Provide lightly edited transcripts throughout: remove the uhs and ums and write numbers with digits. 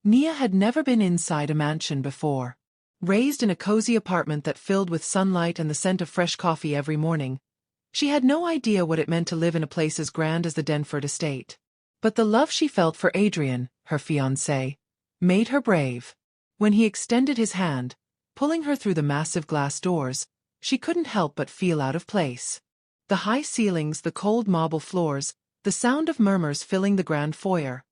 Nia had never been inside a mansion before. Raised in a cozy apartment that filled with sunlight and the scent of fresh coffee every morning, she had no idea what it meant to live in a place as grand as the Denford estate. But the love she felt for Adrian, her fiancé, made her brave. When he extended his hand, pulling her through the massive glass doors, she couldn't help but feel out of place. The high ceilings, the cold marble floors, the sound of murmurs filling the grand foyer.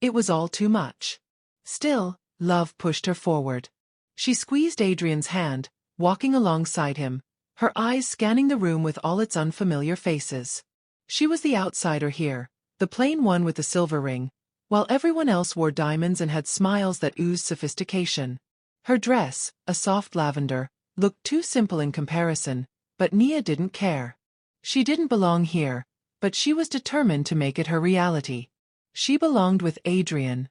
It was all too much. Still, love pushed her forward. She squeezed Adrian's hand, walking alongside him, her eyes scanning the room with all its unfamiliar faces. She was the outsider here, the plain one with the silver ring, while everyone else wore diamonds and had smiles that oozed sophistication. Her dress, a soft lavender, looked too simple in comparison, but Nia didn't care. She didn't belong here, but she was determined to make it her reality. She belonged with Adrian.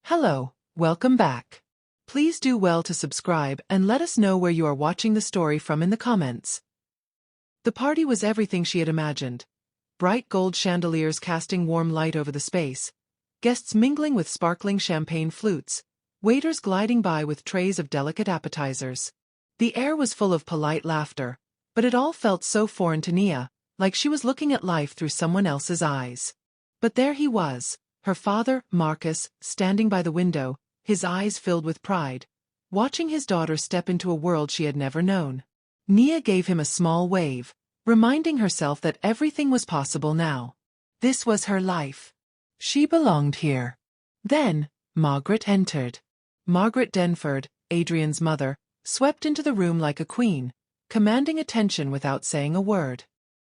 Hello, welcome back. Please do well to subscribe and let us know where you are watching the story from in the comments. The party was everything she had imagined. Bright gold chandeliers casting warm light over the space, guests mingling with sparkling champagne flutes, waiters gliding by with trays of delicate appetizers. The air was full of polite laughter, but it all felt so foreign to Nia, like she was looking at life through someone else's eyes. But there he was, her father, Marcus, standing by the window, his eyes filled with pride, watching his daughter step into a world she had never known. Nia gave him a small wave, reminding herself that everything was possible now. This was her life. She belonged here. Then, Margaret entered. Margaret Denford, Adrian's mother, swept into the room like a queen, commanding attention without saying a word.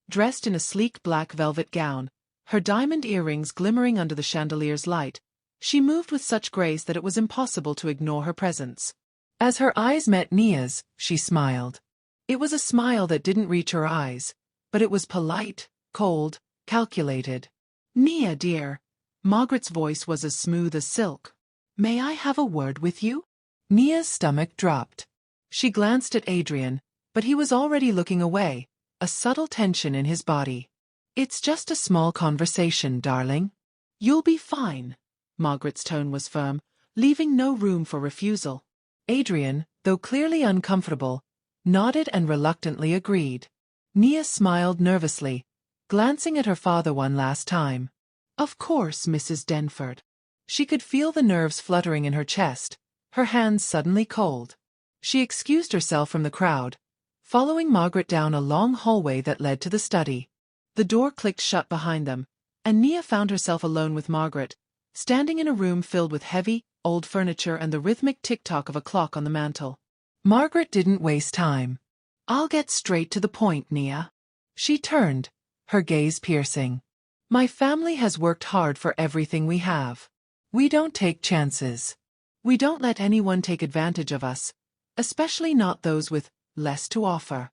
Dressed in a sleek black velvet gown, her diamond earrings glimmering under the chandelier's light, she moved with such grace that it was impossible to ignore her presence. As her eyes met Nia's, she smiled. It was a smile that didn't reach her eyes, but it was polite, cold, calculated. "Nia, dear." Margaret's voice was as smooth as silk. "May I have a word with you?" Nia's stomach dropped. She glanced at Adrian, but he was already looking away, a subtle tension in his body. "It's just a small conversation, darling. You'll be fine." Margaret's tone was firm, leaving no room for refusal. Adrian, though clearly uncomfortable, nodded and reluctantly agreed. Nia smiled nervously, glancing at her father one last time. "Of course, Mrs. Denford." She could feel the nerves fluttering in her chest, her hands suddenly cold. She excused herself from the crowd, following Margaret down a long hallway that led to the study. The door clicked shut behind them, and Nia found herself alone with Margaret, standing in a room filled with heavy, old furniture and the rhythmic tick-tock of a clock on the mantel. Margaret didn't waste time. "I'll get straight to the point, Nia." She turned, her gaze piercing. "My family has worked hard for everything we have. We don't take chances. We don't let anyone take advantage of us, especially not those with less to offer."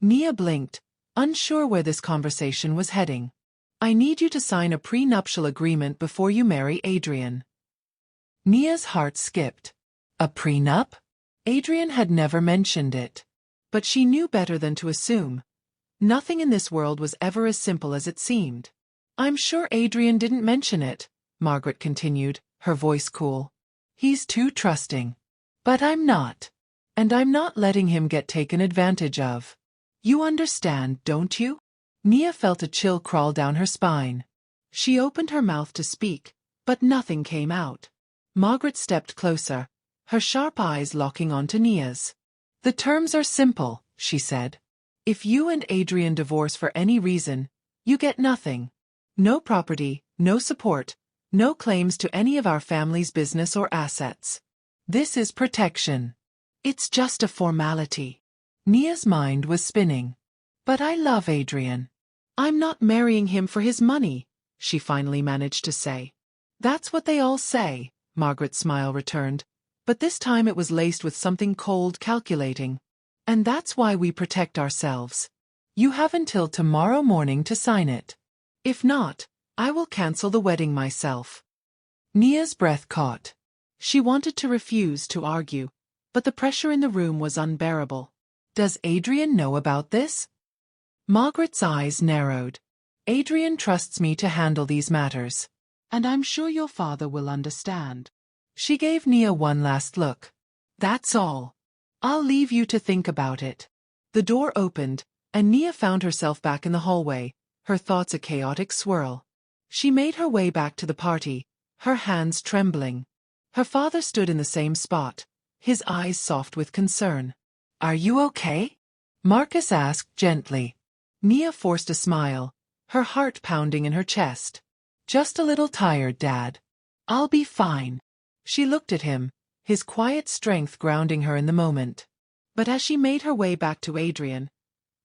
Nia blinked, unsure where this conversation was heading. "I need you to sign a prenuptial agreement before you marry Adrian." Nia's heart skipped. A prenup? Adrian had never mentioned it. But she knew better than to assume. Nothing in this world was ever as simple as it seemed. "I'm sure Adrian didn't mention it," Margaret continued, her voice cool. "He's too trusting. But I'm not. And I'm not letting him get taken advantage of. You understand, don't you?" Nia felt a chill crawl down her spine. She opened her mouth to speak, but nothing came out. Margaret stepped closer, her sharp eyes locking onto Nia's. "The terms are simple," she said. "If you and Adrian divorce for any reason, you get nothing. No property, no support, no claims to any of our family's business or assets. This is protection. It's just a formality." Nia's mind was spinning. "But I love Adrian. I'm not marrying him for his money," she finally managed to say. "That's what they all say," Margaret's smile returned, but this time it was laced with something cold, calculating. "And that's why we protect ourselves. You have until tomorrow morning to sign it. If not, I will cancel the wedding myself." Nia's breath caught. She wanted to refuse to argue, but the pressure in the room was unbearable. "Does Adrian know about this?" Margaret's eyes narrowed. "Adrian trusts me to handle these matters. and I'm sure your father will understand. She gave Nia one last look. That's all. I'll leave you to think about it. The door opened, and Nia found herself back in the hallway, her thoughts a chaotic swirl. She made her way back to the party, her hands trembling. Her father stood in the same spot, his eyes soft with concern. Are you okay? Marcus asked gently. Nia forced a smile, her heart pounding in her chest. Just a little tired, Dad. I'll be fine. She looked at him, his quiet strength grounding her in the moment. But as she made her way back to Adrian,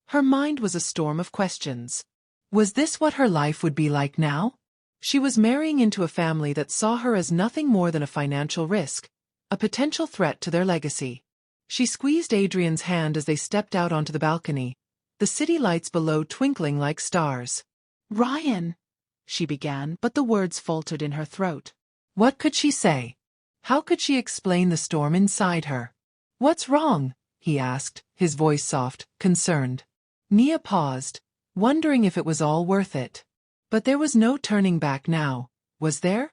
her mind was a storm of questions. Was this what her life would be like now? She was marrying into a family that saw her as nothing more than a financial risk, a potential threat to their legacy. She squeezed Adrian's hand as they stepped out onto the balcony, the city lights below twinkling like stars. Ryan, she began, but the words faltered in her throat. What could she say? How could she explain the storm inside her? What's wrong? He asked, his voice soft, concerned. Nia paused, wondering if it was all worth it. But there was no turning back now, was there?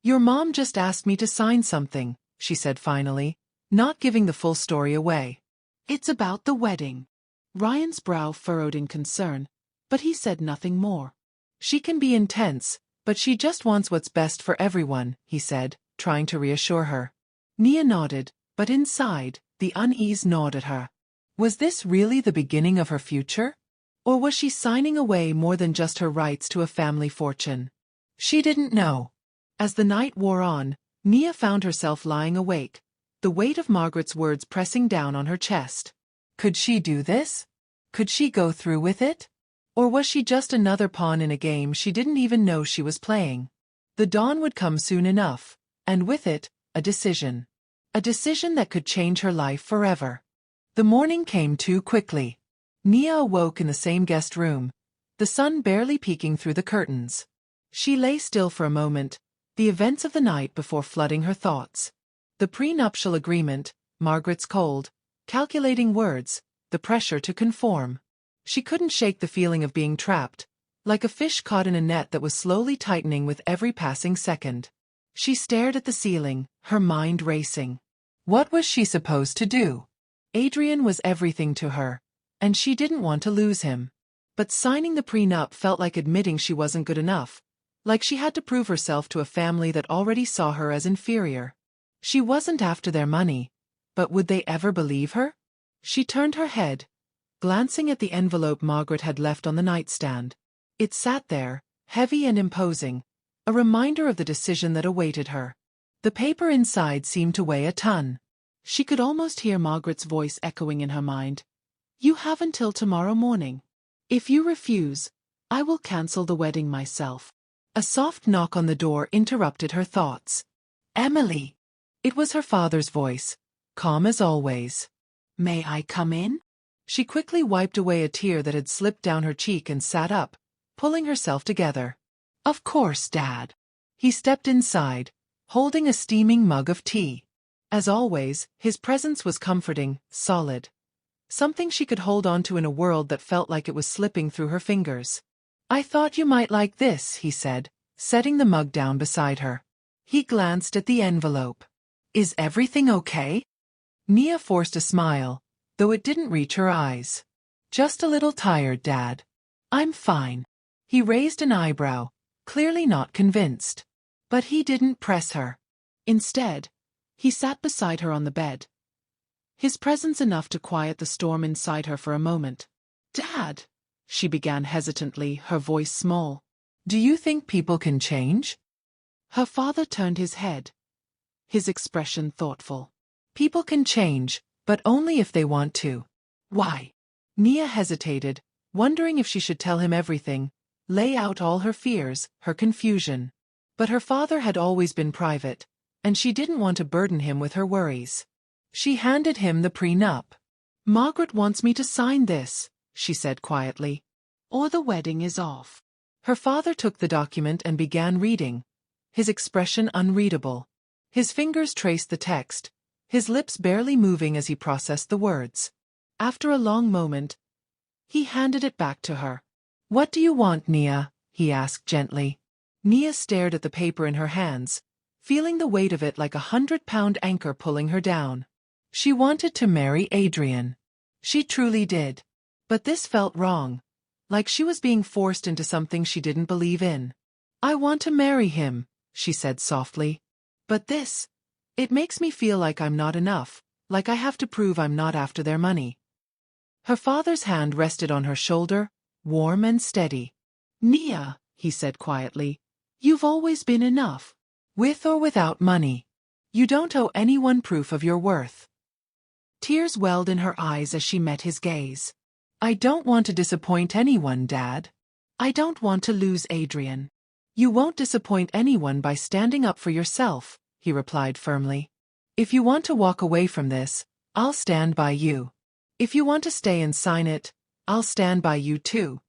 Your mom just asked me to sign something, she said finally, not giving the full story away. It's about the wedding. Ryan's brow furrowed in concern, but he said nothing more. She can be intense, but she just wants what's best for everyone, he said, trying to reassure her. Nia nodded, but inside, the unease gnawed at her. Was this really the beginning of her future? Or was she signing away more than just her rights to a family fortune? She didn't know. As the night wore on, Nia found herself lying awake, the weight of Margaret's words pressing down on her chest. Could she do this? Could she go through with it? Or was she just another pawn in a game she didn't even know she was playing? The dawn would come soon enough, and with it, a decision. A decision that could change her life forever. The morning came too quickly. Nia awoke in the same guest room, the sun barely peeking through the curtains. She lay still for a moment, the events of the night before flooding her thoughts. The prenuptial agreement, Margaret's cold, calculating words, the pressure to conform. She couldn't shake the feeling of being trapped, like a fish caught in a net that was slowly tightening with every passing second. She stared at the ceiling, her mind racing. What was she supposed to do? Adrian was everything to her, and she didn't want to lose him. But signing the prenup felt like admitting she wasn't good enough, like she had to prove herself to a family that already saw her as inferior. She wasn't after their money, but would they ever believe her? She turned her head, glancing at the envelope Margaret had left on the nightstand. It sat there, heavy and imposing, a reminder of the decision that awaited her. The paper inside seemed to weigh a ton. She could almost hear Margaret's voice echoing in her mind. You have until tomorrow morning. If you refuse, I will cancel the wedding myself. A soft knock on the door interrupted her thoughts. Emily! It was her father's voice, calm as always. May I come in? She quickly wiped away a tear that had slipped down her cheek and sat up, pulling herself together. Of course, Dad. He stepped inside, holding a steaming mug of tea. As always, his presence was comforting, solid. Something she could hold on to in a world that felt like it was slipping through her fingers. I thought you might like this, he said, setting the mug down beside her. He glanced at the envelope. Is everything okay? Nia forced a smile, though it didn't reach her eyes. Just a little tired, Dad. I'm fine. He raised an eyebrow, clearly not convinced. But he didn't press her. Instead, he sat beside her on the bed. His presence enough to quiet the storm inside her for a moment. Dad, she began hesitantly, her voice small. Do you think people can change? Her father turned his head, his expression thoughtful. People can change, but only if they want to. Why? Nia hesitated, wondering if she should tell him everything, lay out all her fears, her confusion. But her father had always been private, and she didn't want to burden him with her worries. She handed him the prenup. Margaret wants me to sign this, she said quietly. Or the wedding is off. Her father took the document and began reading, his expression unreadable. His fingers traced the text, his lips barely moving as he processed the words. After a long moment, he handed it back to her. What do you want, Nia? He asked gently. Nia stared at the paper in her hands, feeling the weight of it like a 100-pound anchor pulling her down. She wanted to marry Adrian. She truly did. But this felt wrong, like she was being forced into something she didn't believe in. "I want to marry him," she said softly. "But it makes me feel like I'm not enough, like I have to prove I'm not after their money." Her father's hand rested on her shoulder, warm and steady. "Nia," he said quietly, "you've always been enough. With or without money. You don't owe anyone proof of your worth." Tears welled in her eyes as she met his gaze. "I don't want to disappoint anyone, Dad. I don't want to lose Adrian." "You won't disappoint anyone by standing up for yourself," he replied firmly. "If you want to walk away from this, I'll stand by you. If you want to stay and sign it, I'll stand by you too."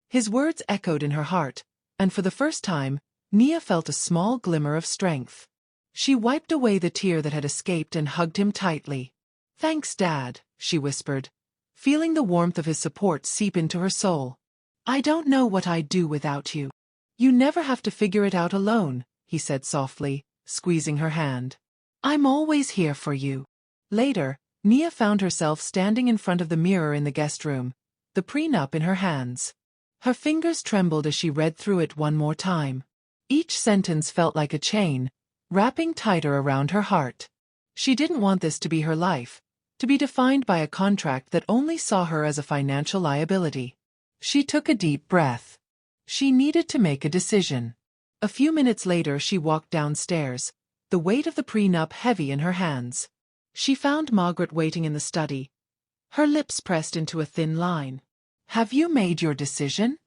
His words echoed in her heart, and for the first time, Nia felt a small glimmer of strength. She wiped away the tear that had escaped and hugged him tightly. "Thanks, Dad," she whispered, feeling the warmth of his support seep into her soul. "I don't know what I'd do without you." "You never have to figure it out alone," he said softly, squeezing her hand. "I'm always here for you." Later, Nia found herself standing in front of the mirror in the guest room, the prenup in her hands. Her fingers trembled as she read through it one more time. Each sentence felt like a chain, wrapping tighter around her heart. She didn't want this to be her life, to be defined by a contract that only saw her as a financial liability. She took a deep breath. She needed to make a decision. A few minutes later she walked downstairs, the weight of the prenup heavy in her hands. She found Margaret waiting in the study, her lips pressed into a thin line. "Have you made your decision?"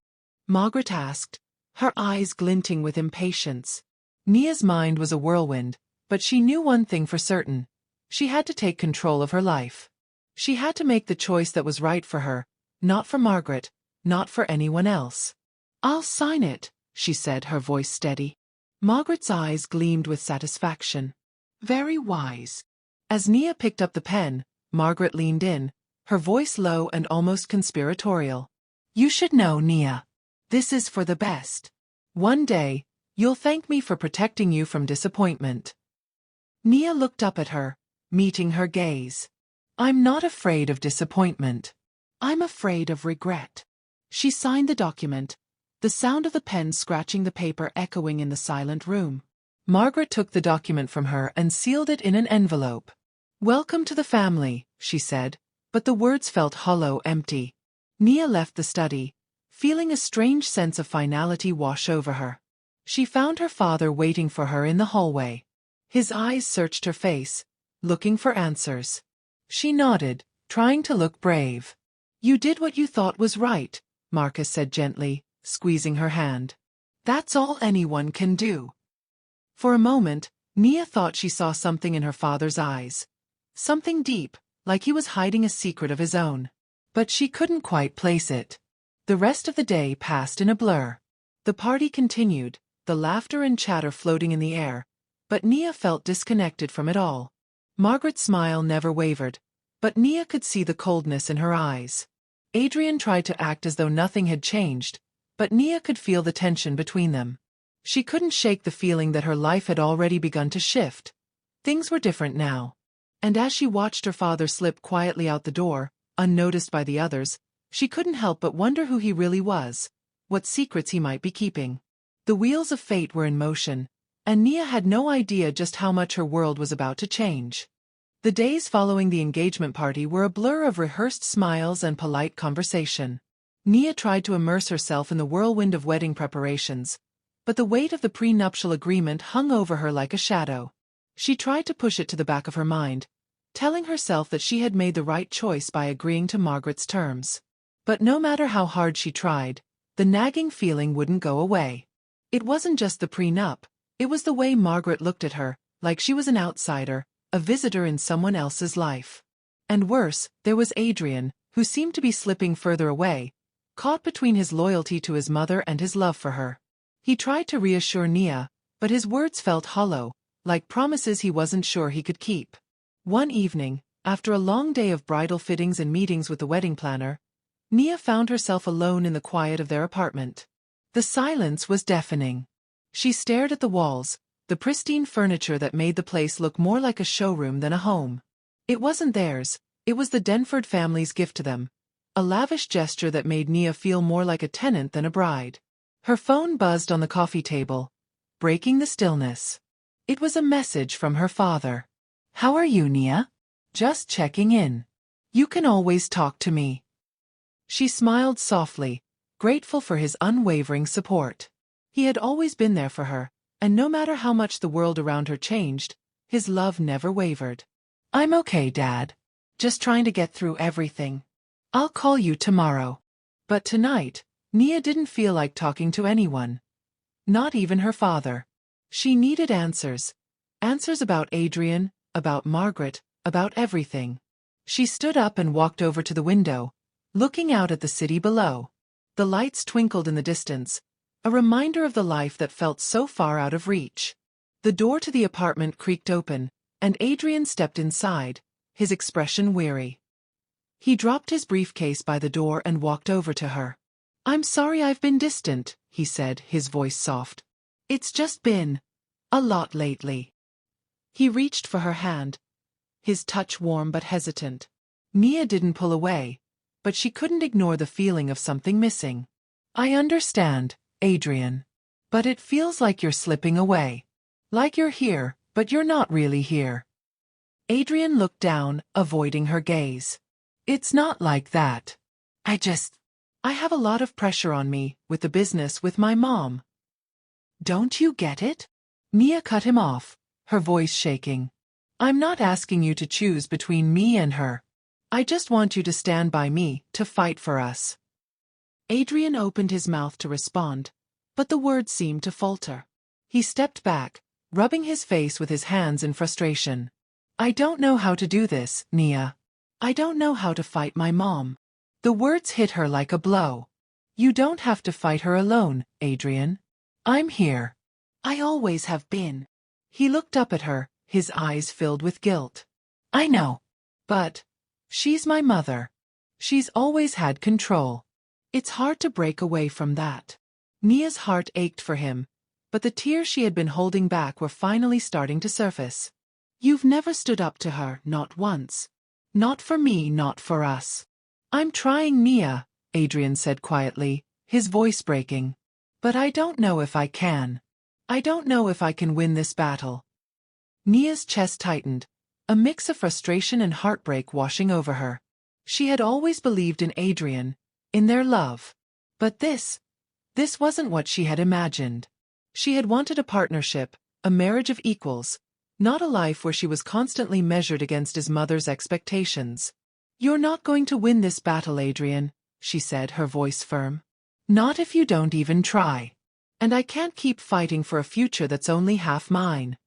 Margaret asked, her eyes glinting with impatience. Nia's mind was a whirlwind, but she knew one thing for certain. She had to take control of her life. She had to make the choice that was right for her, not for Margaret, not for anyone else. "I'll sign it," she said, her voice steady. Margaret's eyes gleamed with satisfaction. "Very wise." As Nia picked up the pen, Margaret leaned in, her voice low and almost conspiratorial. "You should know, Nia. This is for the best. One day, you'll thank me for protecting you from disappointment." Nia looked up at her, meeting her gaze. "I'm not afraid of disappointment. I'm afraid of regret." She signed the document, the sound of the pen scratching the paper echoing in the silent room. Margaret took the document from her and sealed it in an envelope. "Welcome to the family," she said, but the words felt hollow, empty. Nia left the study, feeling a strange sense of finality wash over her. She found her father waiting for her in the hallway. His eyes searched her face, looking for answers. She nodded, trying to look brave. "You did what you thought was right," Marcus said gently, squeezing her hand. "That's all anyone can do." For a moment, Nia thought she saw something in her father's eyes. Something deep, like he was hiding a secret of his own. But she couldn't quite place it. The rest of the day passed in a blur. The party continued, the laughter and chatter floating in the air, but Nia felt disconnected from it all. Margaret's smile never wavered, but Nia could see the coldness in her eyes. Adrian tried to act as though nothing had changed, but Nia could feel the tension between them. She couldn't shake the feeling that her life had already begun to shift. Things were different now. And as she watched her father slip quietly out the door, unnoticed by the others, she couldn't help but wonder who he really was, what secrets he might be keeping. The wheels of fate were in motion, and Nia had no idea just how much her world was about to change. The days following the engagement party were a blur of rehearsed smiles and polite conversation. Nia tried to immerse herself in the whirlwind of wedding preparations, but the weight of the prenuptial agreement hung over her like a shadow. She tried to push it to the back of her mind, telling herself that she had made the right choice by agreeing to Margaret's terms. But no matter how hard she tried, the nagging feeling wouldn't go away. It wasn't just the prenup, it was the way Margaret looked at her, like she was an outsider, a visitor in someone else's life. And worse, there was Adrian, who seemed to be slipping further away, caught between his loyalty to his mother and his love for her. He tried to reassure Nia, but his words felt hollow, like promises he wasn't sure he could keep. One evening, after a long day of bridal fittings and meetings with the wedding planner, Nia found herself alone in the quiet of their apartment. The silence was deafening. She stared at the walls, the pristine furniture that made the place look more like a showroom than a home. It wasn't theirs, it was the Denford family's gift to them, a lavish gesture that made Nia feel more like a tenant than a bride. Her phone buzzed on the coffee table, breaking the stillness. It was a message from her father. "How are you, Nia? Just checking in. You can always talk to me." She smiled softly, grateful for his unwavering support. He had always been there for her, and no matter how much the world around her changed, his love never wavered. "I'm okay, Dad. Just trying to get through everything. I'll call you tomorrow." But tonight, Nia didn't feel like talking to anyone. Not even her father. She needed answers. Answers about Adrian, about Margaret, about everything. She stood up and walked over to the window, looking out at the city below. The lights twinkled in the distance, a reminder of the life that felt so far out of reach. The door to the apartment creaked open, and Adrian stepped inside, his expression weary. He dropped his briefcase by the door and walked over to her. "I'm sorry I've been distant," he said, his voice soft. "It's just been a lot lately." He reached for her hand, his touch warm but hesitant. Nia didn't pull away, but she couldn't ignore the feeling of something missing. "I understand, Adrian. But it feels like you're slipping away. Like you're here, but you're not really here." Adrian looked down, avoiding her gaze. "It's not like that. I have a lot of pressure on me, with the business with my mom." "Don't you get it?" Nia cut him off, her voice shaking. "I'm not asking you to choose between me and her. I just want you to stand by me, to fight for us." Adrian opened his mouth to respond, but the words seemed to falter. He stepped back, rubbing his face with his hands in frustration. "I don't know how to do this, Nia. I don't know how to fight my mom." The words hit her like a blow. "You don't have to fight her alone, Adrian. I'm here. I always have been." He looked up at her, his eyes filled with guilt. "I know. But she's my mother. She's always had control. It's hard to break away from that." Nia's heart ached for him, but the tears she had been holding back were finally starting to surface. "You've never stood up to her, not once. Not for me, not for us." "I'm trying, Nia," Adrian said quietly, his voice breaking. "But I don't know if I can. I don't know if I can win this battle." Nia's chest tightened, a mix of frustration and heartbreak washing over her. She had always believed in Adrian, in their love. But this wasn't what she had imagined. She had wanted a partnership, a marriage of equals, not a life where she was constantly measured against his mother's expectations. "You're not going to win this battle, Adrian," she said, her voice firm. "Not if you don't even try. And I can't keep fighting for a future that's only half mine."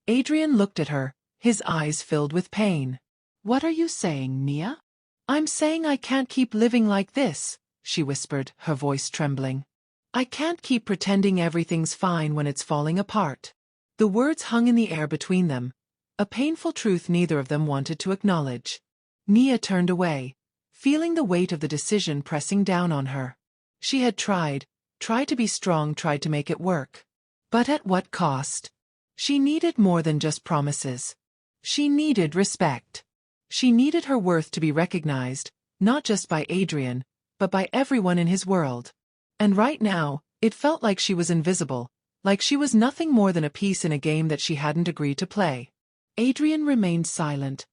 Adrian looked at her, his eyes filled with pain. "What are you saying, Nia?" "I'm saying I can't keep living like this," she whispered, her voice trembling. "I can't keep pretending everything's fine when it's falling apart." The words hung in the air between them, a painful truth neither of them wanted to acknowledge. Nia turned away, feeling the weight of the decision pressing down on her. She had tried to be strong, tried to make it work. But at what cost? She needed more than just promises. She needed respect. She needed her worth to be recognized, not just by Adrian, but by everyone in his world. And right now, it felt like she was invisible, like she was nothing more than a piece in a game that she hadn't agreed to play. Adrian remained silent,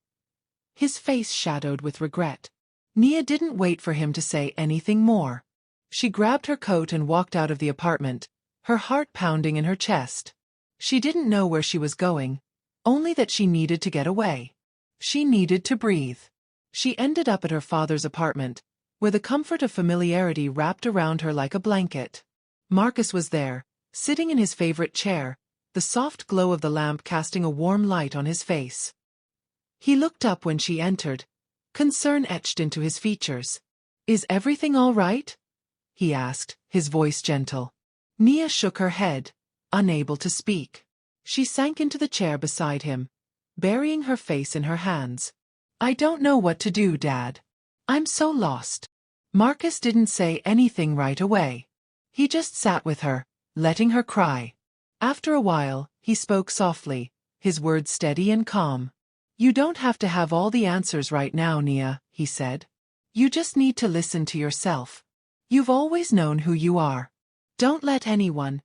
his face shadowed with regret. Nia didn't wait for him to say anything more. She grabbed her coat and walked out of the apartment, her heart pounding in her chest. She didn't know where she was going, only that she needed to get away. She needed to breathe. She ended up at her father's apartment, where the comfort of familiarity wrapped around her like a blanket. Marcus was there, sitting in his favorite chair, the soft glow of the lamp casting a warm light on his face. He looked up when she entered, concern etched into his features. "Is everything all right?" he asked, his voice gentle. Nia shook her head, unable to speak. She sank into the chair beside him, burying her face in her hands. "I don't know what to do, Dad. I'm so lost." Marcus didn't say anything right away. He just sat with her, letting her cry. After a while, he spoke softly, his words steady and calm. You don't have to have all the answers right now, Nia, he said. You just need to listen to yourself. You've always known who you are. Don't let anyone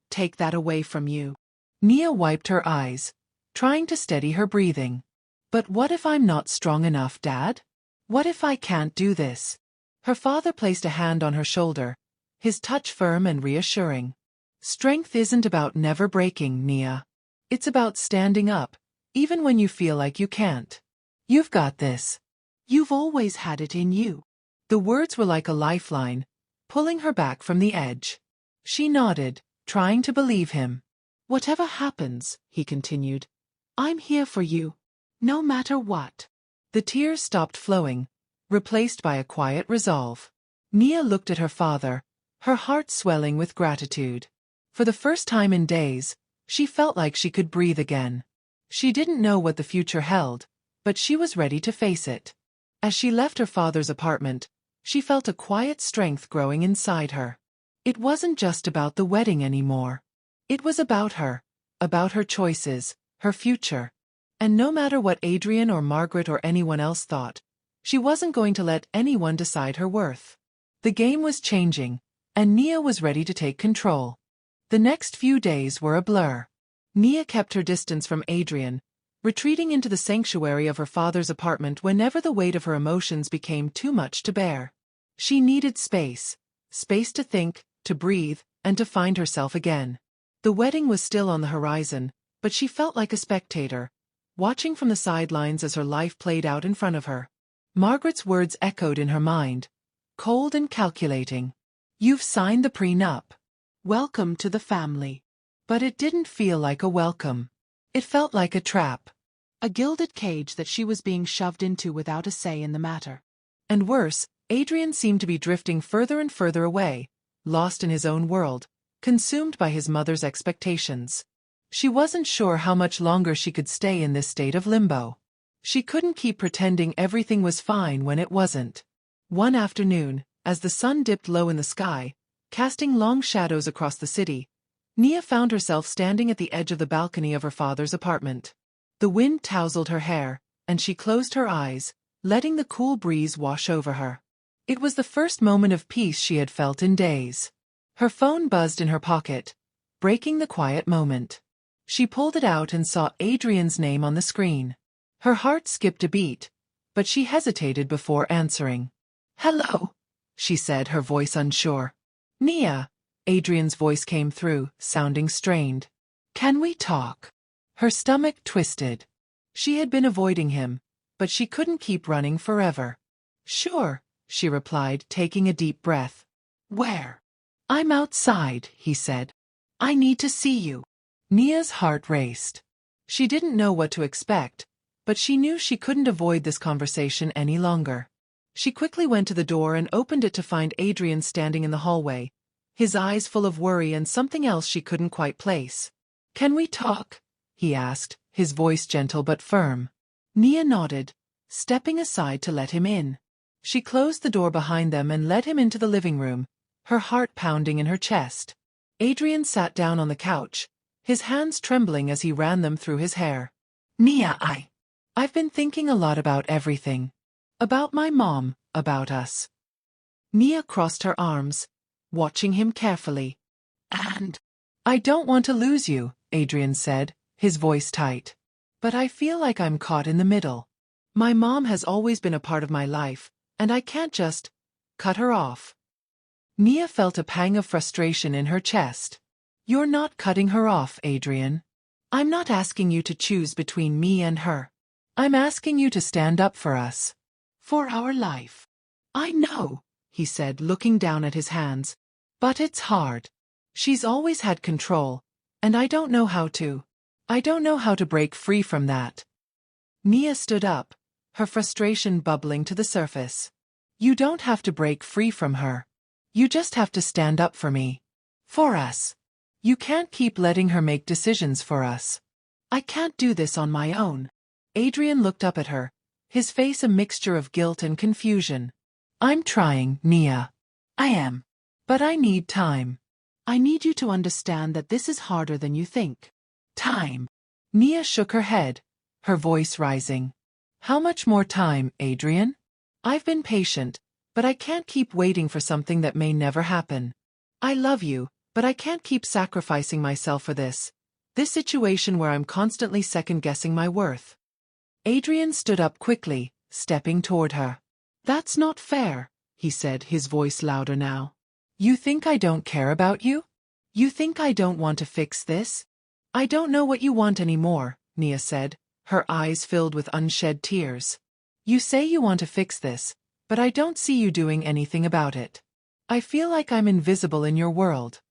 take that away from you. Nia wiped her eyes, trying to steady her breathing. But what if I'm not strong enough, Dad? What if I can't do this? Her father placed a hand on her shoulder, his touch firm and reassuring. Strength isn't about never breaking, Nia. It's about standing up, even when you feel like you can't. You've got this. You've always had it in you. The words were like a lifeline, pulling her back from the edge. She nodded, trying to believe him. Whatever happens, he continued, I'm here for you. No matter what. The tears stopped flowing, replaced by a quiet resolve. Nia looked at her father, her heart swelling with gratitude. For the first time in days, she felt like she could breathe again. She didn't know what the future held, but she was ready to face it. As she left her father's apartment, she felt a quiet strength growing inside her. It wasn't just about the wedding anymore. It was about her choices, her future. And no matter what Adrian or Margaret or anyone else thought, she wasn't going to let anyone decide her worth. The game was changing, and Nia was ready to take control. The next few days were a blur. Nia kept her distance from Adrian, retreating into the sanctuary of her father's apartment whenever the weight of her emotions became too much to bear. She needed space to think, to breathe, and to find herself again. The wedding was still on the horizon, but she felt like a spectator, watching from the sidelines as her life played out in front of her. Margaret's words echoed in her mind, cold and calculating. You've signed the prenup. Welcome to the family. But it didn't feel like a welcome. It felt like a trap. A gilded cage that she was being shoved into without a say in the matter. And worse, Adrian seemed to be drifting further and further away, lost in his own world, consumed by his mother's expectations. She wasn't sure how much longer she could stay in this state of limbo. She couldn't keep pretending everything was fine when it wasn't. One afternoon, as the sun dipped low in the sky, casting long shadows across the city, Nia found herself standing at the edge of the balcony of her father's apartment. The wind tousled her hair, and she closed her eyes, letting the cool breeze wash over her. It was the first moment of peace she had felt in days. Her phone buzzed in her pocket, breaking the quiet moment. She pulled it out and saw Adrian's name on the screen. Her heart skipped a beat, but she hesitated before answering. Hello, she said, her voice unsure. Nia, Adrian's voice came through, sounding strained. Can we talk? Her stomach twisted. She had been avoiding him, but she couldn't keep running forever. Sure, she replied, taking a deep breath. Where? I'm outside, he said. I need to see you. Nia's heart raced. She didn't know what to expect, but she knew she couldn't avoid this conversation any longer. She quickly went to the door and opened it to find Adrian standing in the hallway, his eyes full of worry and something else she couldn't quite place. Can we talk? He asked, his voice gentle but firm. Nia nodded, stepping aside to let him in. She closed the door behind them and led him into the living room, her heart pounding in her chest. Adrian sat down on the couch, his hands trembling as he ran them through his hair. Nia, I've been thinking a lot about everything. About my mom, about us. Nia crossed her arms, watching him carefully. And I don't want to lose you, Adrian said, his voice tight. But I feel like I'm caught in the middle. My mom has always been a part of my life, and I can't just cut her off. Nia felt a pang of frustration in her chest. You're not cutting her off, Adrian. I'm not asking you to choose between me and her. I'm asking you to stand up for us. For our life. I know, he said, looking down at his hands. But it's hard. She's always had control, and I don't know how to. I don't know how to break free from that. Nia stood up, her frustration bubbling to the surface. You don't have to break free from her. You just have to stand up for me. For us. You can't keep letting her make decisions for us. I can't do this on my own. Adrian looked up at her, his face a mixture of guilt and confusion. I'm trying, Nia. I am. But I need time. I need you to understand that this is harder than you think. Time. Nia shook her head, her voice rising. How much more time, Adrian? I've been patient, but I can't keep waiting for something that may never happen. I love you, but I can't keep sacrificing myself for this situation where I'm constantly second-guessing my worth. Adrian stood up quickly, stepping toward her. That's not fair, he said, his voice louder now. You think I don't care about you? You think I don't want to fix this? I don't know what you want anymore, Nia said, her eyes filled with unshed tears. You say you want to fix this, but I don't see you doing anything about it. I feel like I'm invisible in your world,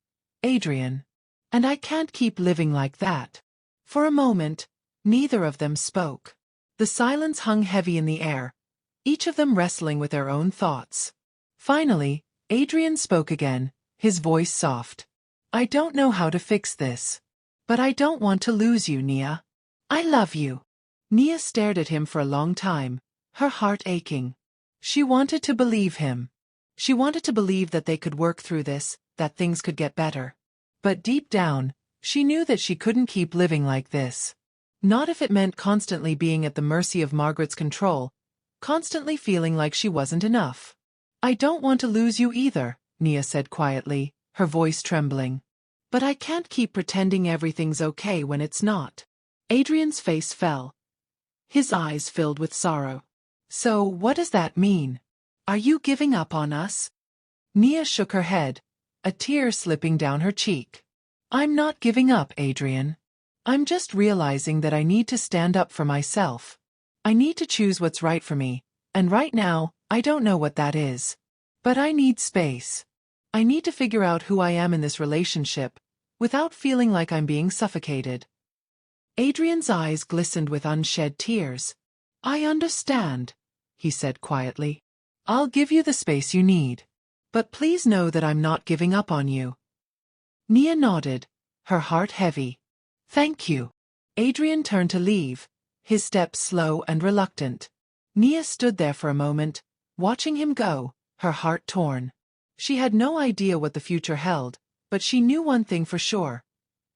Adrian. And I can't keep living like that. For a moment, neither of them spoke. The silence hung heavy in the air, each of them wrestling with their own thoughts. Finally, Adrian spoke again, his voice soft. I don't know how to fix this. But I don't want to lose you, Nia. I love you. Nia stared at him for a long time, her heart aching. She wanted to believe him. She wanted to believe that they could work through this, that things could get better. But deep down, she knew that she couldn't keep living like this. Not if it meant constantly being at the mercy of Margaret's control, constantly feeling like she wasn't enough. I don't want to lose you either, Nia said quietly, her voice trembling. But I can't keep pretending everything's okay when it's not. Adrian's face fell. His eyes filled with sorrow. So what does that mean? Are you giving up on us? Nia shook her head, a tear slipping down her cheek. I'm not giving up, Adrian. I'm just realizing that I need to stand up for myself. I need to choose what's right for me, and right now, I don't know what that is. But I need space. I need to figure out who I am in this relationship, without feeling like I'm being suffocated. Adrian's eyes glistened with unshed tears. I understand, he said quietly. I'll give you the space you need. But please know that I'm not giving up on you. Nia nodded, her heart heavy. Thank you. Adrian turned to leave, his steps slow and reluctant. Nia stood there for a moment, watching him go, her heart torn. She had no idea what the future held, but she knew one thing for sure.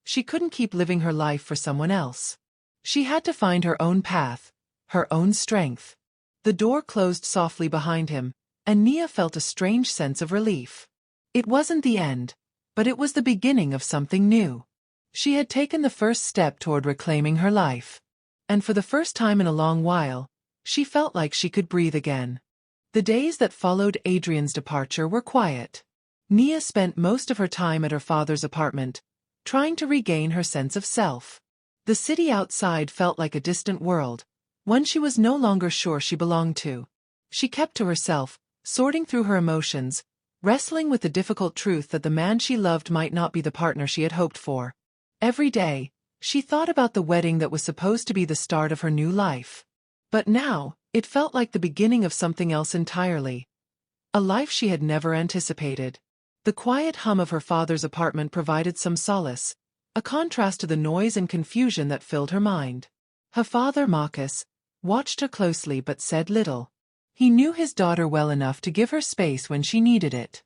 She couldn't keep living her life for someone else. She had to find her own path, her own strength. The door closed softly behind him, and Nia felt a strange sense of relief. It wasn't the end, but it was the beginning of something new. She had taken the first step toward reclaiming her life. And for the first time in a long while, she felt like she could breathe again. The days that followed Adrian's departure were quiet. Nia spent most of her time at her father's apartment, trying to regain her sense of self. The city outside felt like a distant world, one she was no longer sure she belonged to. She kept to herself, sorting through her emotions, wrestling with the difficult truth that the man she loved might not be the partner she had hoped for. Every day, she thought about the wedding that was supposed to be the start of her new life. But now, it felt like the beginning of something else entirely. A life she had never anticipated. The quiet hum of her father's apartment provided some solace, a contrast to the noise and confusion that filled her mind. Her father, Marcus, watched her closely but said little. He knew his daughter well enough to give her space when she needed it.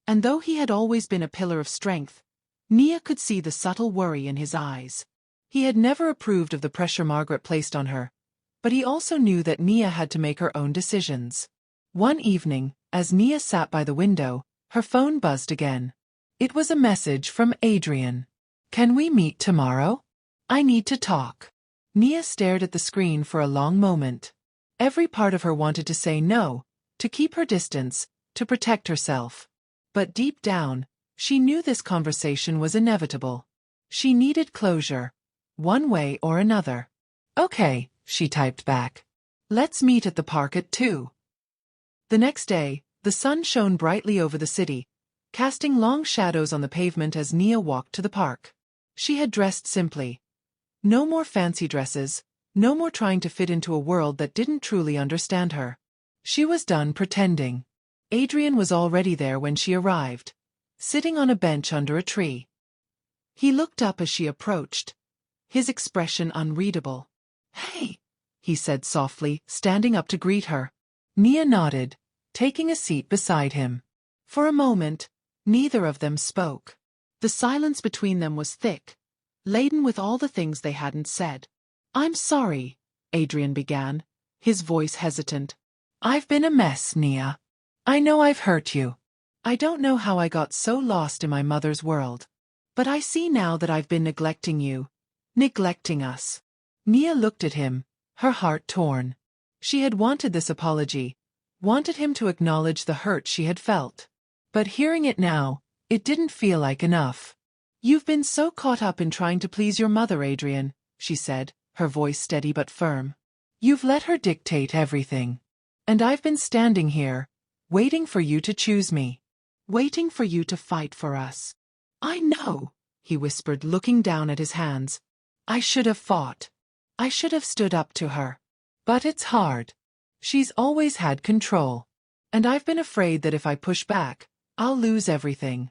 And though he had always been a pillar of strength, Nia could see the subtle worry in his eyes. He had never approved of the pressure Margaret placed on her, but he also knew that Nia had to make her own decisions. One evening, as Nia sat by the window, her phone buzzed again. It was a message from Adrian. Can we meet tomorrow? I need to talk. Nia stared at the screen for a long moment. Every part of her wanted to say no, to keep her distance, to protect herself. But deep down, she knew this conversation was inevitable. She needed closure, one way or another. Okay, she typed back. Let's meet at the park at 2. The next day, the sun shone brightly over the city, casting long shadows on the pavement as Nia walked to the park. She had dressed simply. No more fancy dresses, no more trying to fit into a world that didn't truly understand her. She was done pretending. Adrian was already there when she arrived, sitting on a bench under a tree. He looked up as she approached, his expression unreadable. Hey, he said softly, standing up to greet her. Nia nodded, taking a seat beside him. For a moment, neither of them spoke. The silence between them was thick, laden with all the things they hadn't said. "I'm sorry," Adrian began, his voice hesitant. "I've been a mess, Nia. I know I've hurt you. I don't know how I got so lost in my mother's world. But I see now that I've been neglecting you, neglecting us." Nia looked at him, her heart torn. She had wanted this apology, wanted him to acknowledge the hurt she had felt. But hearing it now, it didn't feel like enough. "You've been so caught up in trying to please your mother, Adrian," she said, her voice steady but firm. "You've let her dictate everything. And I've been standing here, waiting for you to choose me. Waiting for you to fight for us." "I know," he whispered, looking down at his hands. "I should have fought. I should have stood up to her. But it's hard. She's always had control. And I've been afraid that if I push back, I'll lose everything."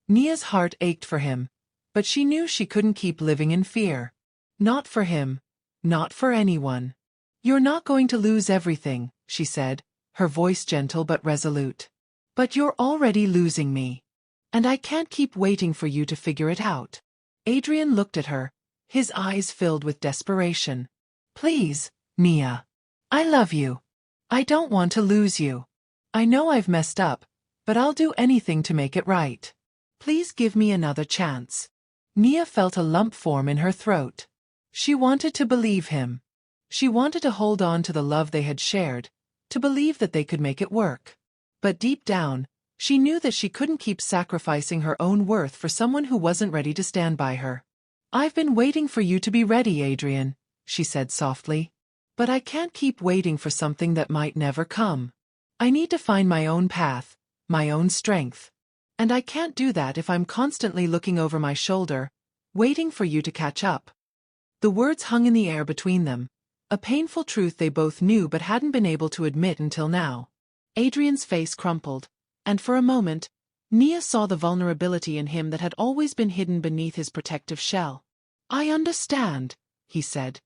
Nia's heart ached for him, but she knew she couldn't keep living in fear. Not for him. Not for anyone. "You're not going to lose everything," she said, her voice gentle but resolute. "But you're already losing me. And I can't keep waiting for you to figure it out." Adrian looked at her, his eyes filled with desperation. "Please, Nia. I love you. I don't want to lose you. I know I've messed up, but I'll do anything to make it right. Please give me another chance." Nia felt a lump form in her throat. She wanted to believe him. She wanted to hold on to the love they had shared, to believe that they could make it work. But deep down, she knew that she couldn't keep sacrificing her own worth for someone who wasn't ready to stand by her. "I've been waiting for you to be ready, Adrian," she said softly. "But I can't keep waiting for something that might never come. I need to find my own path, my own strength. And I can't do that if I'm constantly looking over my shoulder, waiting for you to catch up." The words hung in the air between them, a painful truth they both knew but hadn't been able to admit until now. Adrian's face crumpled, and for a moment, Nia saw the vulnerability in him that had always been hidden beneath his protective shell. "I understand," he said,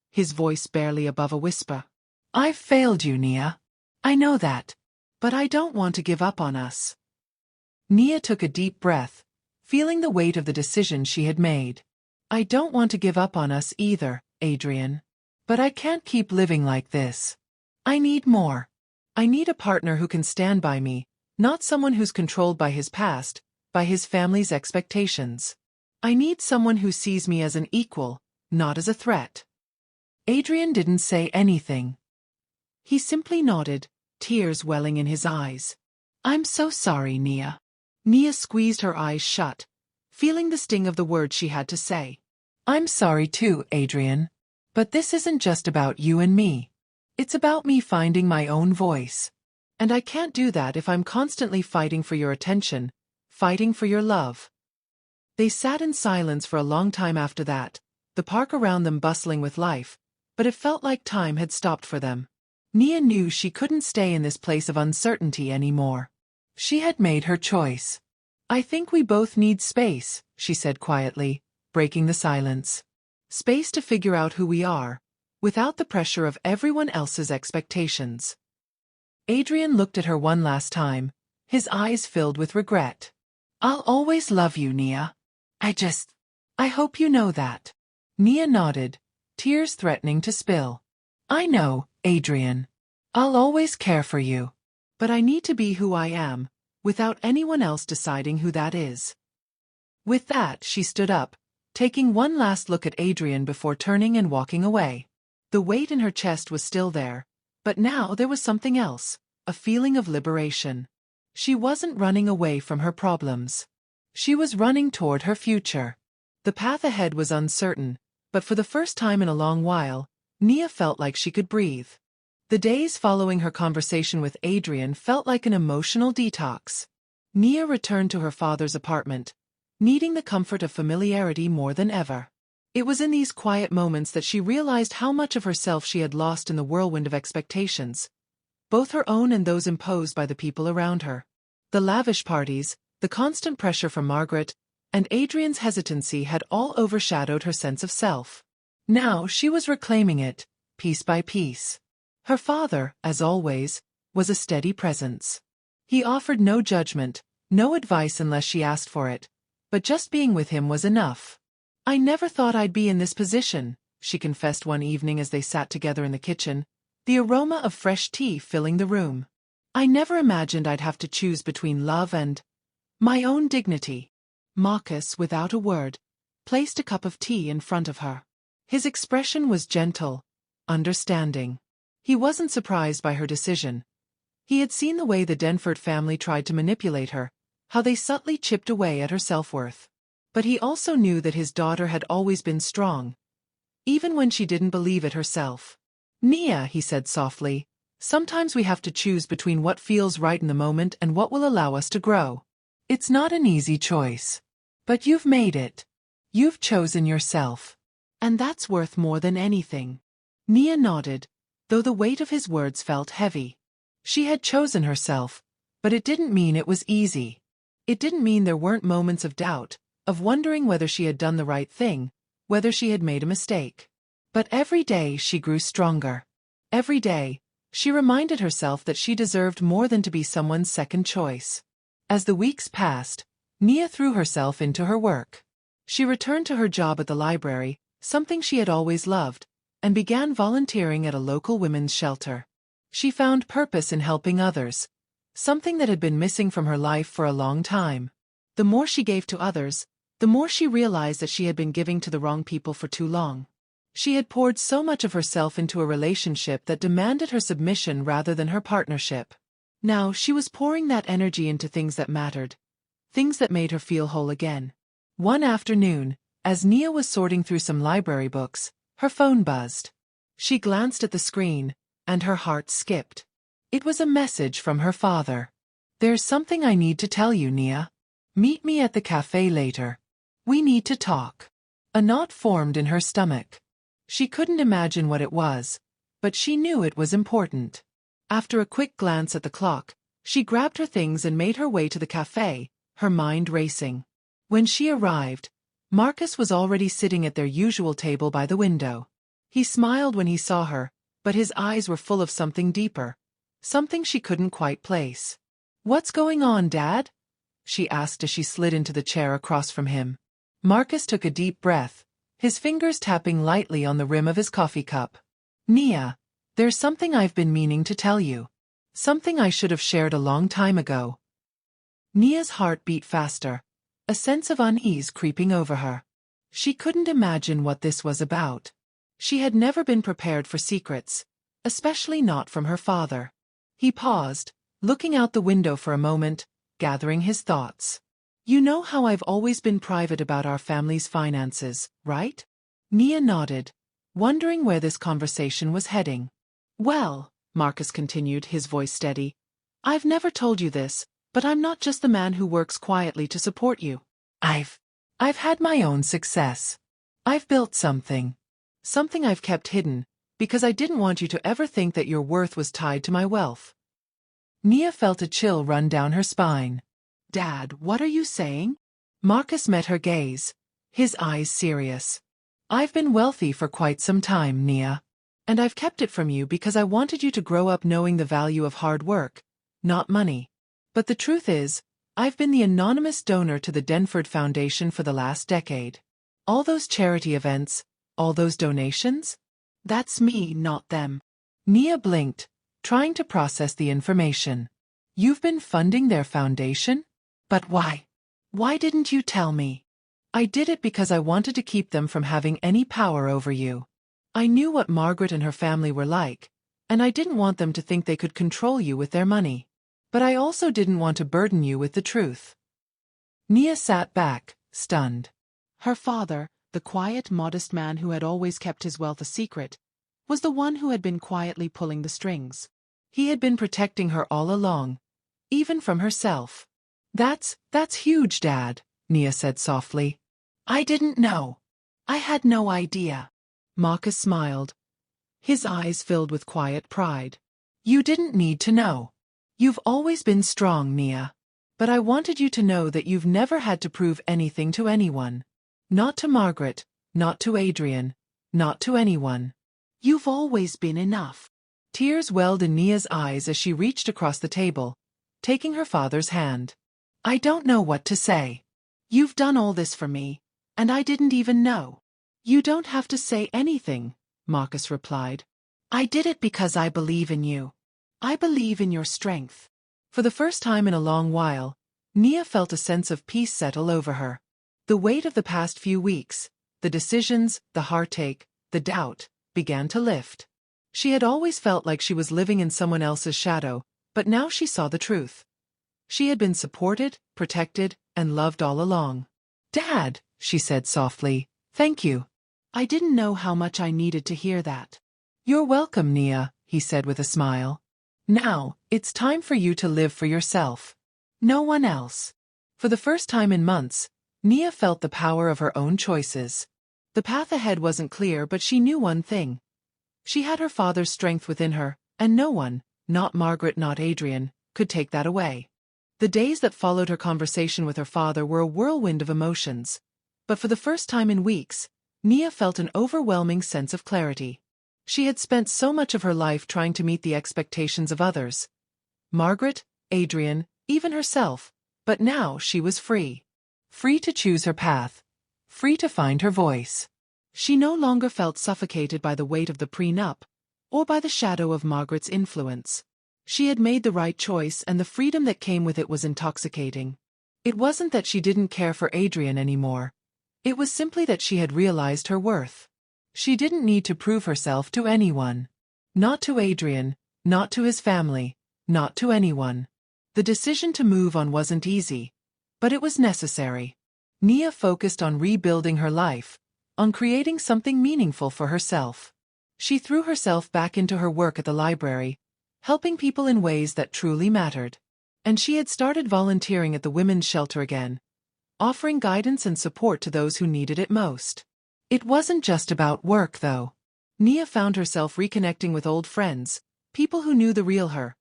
his voice barely above a whisper. "I've failed you, Nia. I know that. But I don't want to give up on us." Nia took a deep breath, feeling the weight of the decision she had made. "I don't want to give up on us either, Adrian. But I can't keep living like this. I need more. I need a partner who can stand by me, not someone who's controlled by his past, by his family's expectations. I need someone who sees me as an equal, not as a threat." Adrian didn't say anything. He simply nodded, tears welling in his eyes. "I'm so sorry, Nia." Nia squeezed her eyes shut, feeling the sting of the words she had to say. "I'm sorry too, Adrian. But this isn't just about you and me. It's about me finding my own voice. And I can't do that if I'm constantly fighting for your attention, fighting for your love." They sat in silence for a long time after that, the park around them bustling with life, but it felt like time had stopped for them. Nia knew she couldn't stay in this place of uncertainty anymore. She had made her choice. "I think we both need space," she said quietly, breaking the silence. "Space to figure out who we are, without the pressure of everyone else's expectations." Adrian looked at her one last time, his eyes filled with regret. "I'll always love you, Nia. I hope you know that." Nia nodded, tears threatening to spill. "I know, Adrian. I'll always care for you. But I need to be who I am, without anyone else deciding who that is." With that, she stood up, taking one last look at Adrian before turning and walking away. The weight in her chest was still there, but now there was something else, a feeling of liberation. She wasn't running away from her problems. She was running toward her future. The path ahead was uncertain, but for the first time in a long while, Nia felt like she could breathe. The days following her conversation with Adrian felt like an emotional detox. Nia returned to her father's apartment, needing the comfort of familiarity more than ever. It was in these quiet moments that she realized how much of herself she had lost in the whirlwind of expectations, both her own and those imposed by the people around her. The lavish parties, the constant pressure from Margaret, and Adrian's hesitancy had all overshadowed her sense of self. Now she was reclaiming it, piece by piece. Her father, as always, was a steady presence. He offered no judgment, no advice unless she asked for it, but just being with him was enough. I never thought I'd be in this position, she confessed one evening as they sat together in the kitchen, the aroma of fresh tea filling the room. I never imagined I'd have to choose between love and my own dignity. Marcus, without a word, placed a cup of tea in front of her. His expression was gentle, understanding. He wasn't surprised by her decision. He had seen the way the Denford family tried to manipulate her, how they subtly chipped away at her self-worth. But he also knew that his daughter had always been strong, even when she didn't believe it herself. Nia, he said softly, sometimes we have to choose between what feels right in the moment and what will allow us to grow. It's not an easy choice. But you've made it. You've chosen yourself. And that's worth more than anything. Nia nodded, though the weight of his words felt heavy. She had chosen herself, but it didn't mean it was easy. It didn't mean there weren't moments of doubt, of wondering whether she had done the right thing, whether she had made a mistake. But every day she grew stronger. Every day, she reminded herself that she deserved more than to be someone's second choice. As the weeks passed, Nia threw herself into her work. She returned to her job at the library, something she had always loved, and began volunteering at a local women's shelter. She found purpose in helping others, something that had been missing from her life for a long time. The more she gave to others, the more she realized that she had been giving to the wrong people for too long. She had poured so much of herself into a relationship that demanded her submission rather than her partnership. Now she was pouring that energy into things that mattered, things that made her feel whole again. One afternoon, as Nia was sorting through some library books, her phone buzzed. She glanced at the screen, and her heart skipped. It was a message from her father. There's something I need to tell you, Nia. Meet me at the cafe later. We need to talk. A knot formed in her stomach. She couldn't imagine what it was, but she knew it was important. After a quick glance at the clock, she grabbed her things and made her way to the cafe, her mind racing. When she arrived, Marcus was already sitting at their usual table by the window. He smiled when he saw her, but his eyes were full of something deeper, something she couldn't quite place. "What's going on, Dad?" she asked as she slid into the chair across from him. Marcus took a deep breath, his fingers tapping lightly on the rim of his coffee cup. "Nia, there's something I've been meaning to tell you. Something I should have shared a long time ago." Nia's heart beat faster, a sense of unease creeping over her. She couldn't imagine what this was about. She had never been prepared for secrets, especially not from her father. He paused, looking out the window for a moment, gathering his thoughts. "You know how I've always been private about our family's finances, right?" Nia nodded, wondering where this conversation was heading. "Well," Marcus continued, his voice steady, "I've never told you this, but I'm not just the man who works quietly to support you. I've had my own success. I've built something. Something I've kept hidden, because I didn't want you to ever think that your worth was tied to my wealth." Nia felt a chill run down her spine. "Dad, what are you saying?" Marcus met her gaze, his eyes serious. "I've been wealthy for quite some time, Nia. And I've kept it from you because I wanted you to grow up knowing the value of hard work, not money. But the truth is, I've been the anonymous donor to the Denford Foundation for the last decade. All those charity events, all those donations? That's me, not them." Nia blinked, trying to process the information. "You've been funding their foundation? But why? Why didn't you tell me?" "I did it because I wanted to keep them from having any power over you. I knew what Margaret and her family were like, and I didn't want them to think they could control you with their money. But I also didn't want to burden you with the truth." Nia sat back, stunned. Her father, the quiet, modest man who had always kept his wealth a secret, was the one who had been quietly pulling the strings. He had been protecting her all along, even from herself. That's huge, Dad," Nia said softly. "I didn't know. I had no idea." Marcus smiled, his eyes filled with quiet pride. "You didn't need to know. You've always been strong, Nia. But I wanted you to know that you've never had to prove anything to anyone. Not to Margaret, not to Adrian, not to anyone. You've always been enough." Tears welled in Nia's eyes as she reached across the table, taking her father's hand. "I don't know what to say. You've done all this for me, and I didn't even know. You don't have to say anything, Marcus replied. I did it because I believe in you. I believe in your strength. For the first time in a long while, Nia felt a sense of peace settle over her. The weight of the past few weeks, the decisions, the heartache, the doubt, began to lift. She had always felt like she was living in someone else's shadow, but now she saw the truth. She had been supported, protected, and loved all along. "Dad," she said softly, "thank you. I didn't know how much I needed to hear that." "You're welcome, Nia," he said with a smile. "Now, it's time for you to live for yourself. No one else." For the first time in months, Nia felt the power of her own choices. The path ahead wasn't clear, but she knew one thing. She had her father's strength within her, and no one, not Margaret, not Adrian, could take that away. The days that followed her conversation with her father were a whirlwind of emotions. But for the first time in weeks, Nia felt an overwhelming sense of clarity. She had spent so much of her life trying to meet the expectations of others. Margaret, Adrian, even herself, but now she was free. Free to choose her path. Free to find her voice. She no longer felt suffocated by the weight of the prenup, or by the shadow of Margaret's influence. She had made the right choice, and the freedom that came with it was intoxicating. It wasn't that she didn't care for Adrian anymore. It was simply that she had realized her worth. She didn't need to prove herself to anyone. Not to Adrian, not to his family, not to anyone. The decision to move on wasn't easy, but it was necessary. Nia focused on rebuilding her life, on creating something meaningful for herself. She threw herself back into her work at the library, helping people in ways that truly mattered. And she had started volunteering at the women's shelter again, offering guidance and support to those who needed it most. It wasn't just about work, though. Nia found herself reconnecting with old friends, people who knew the real her.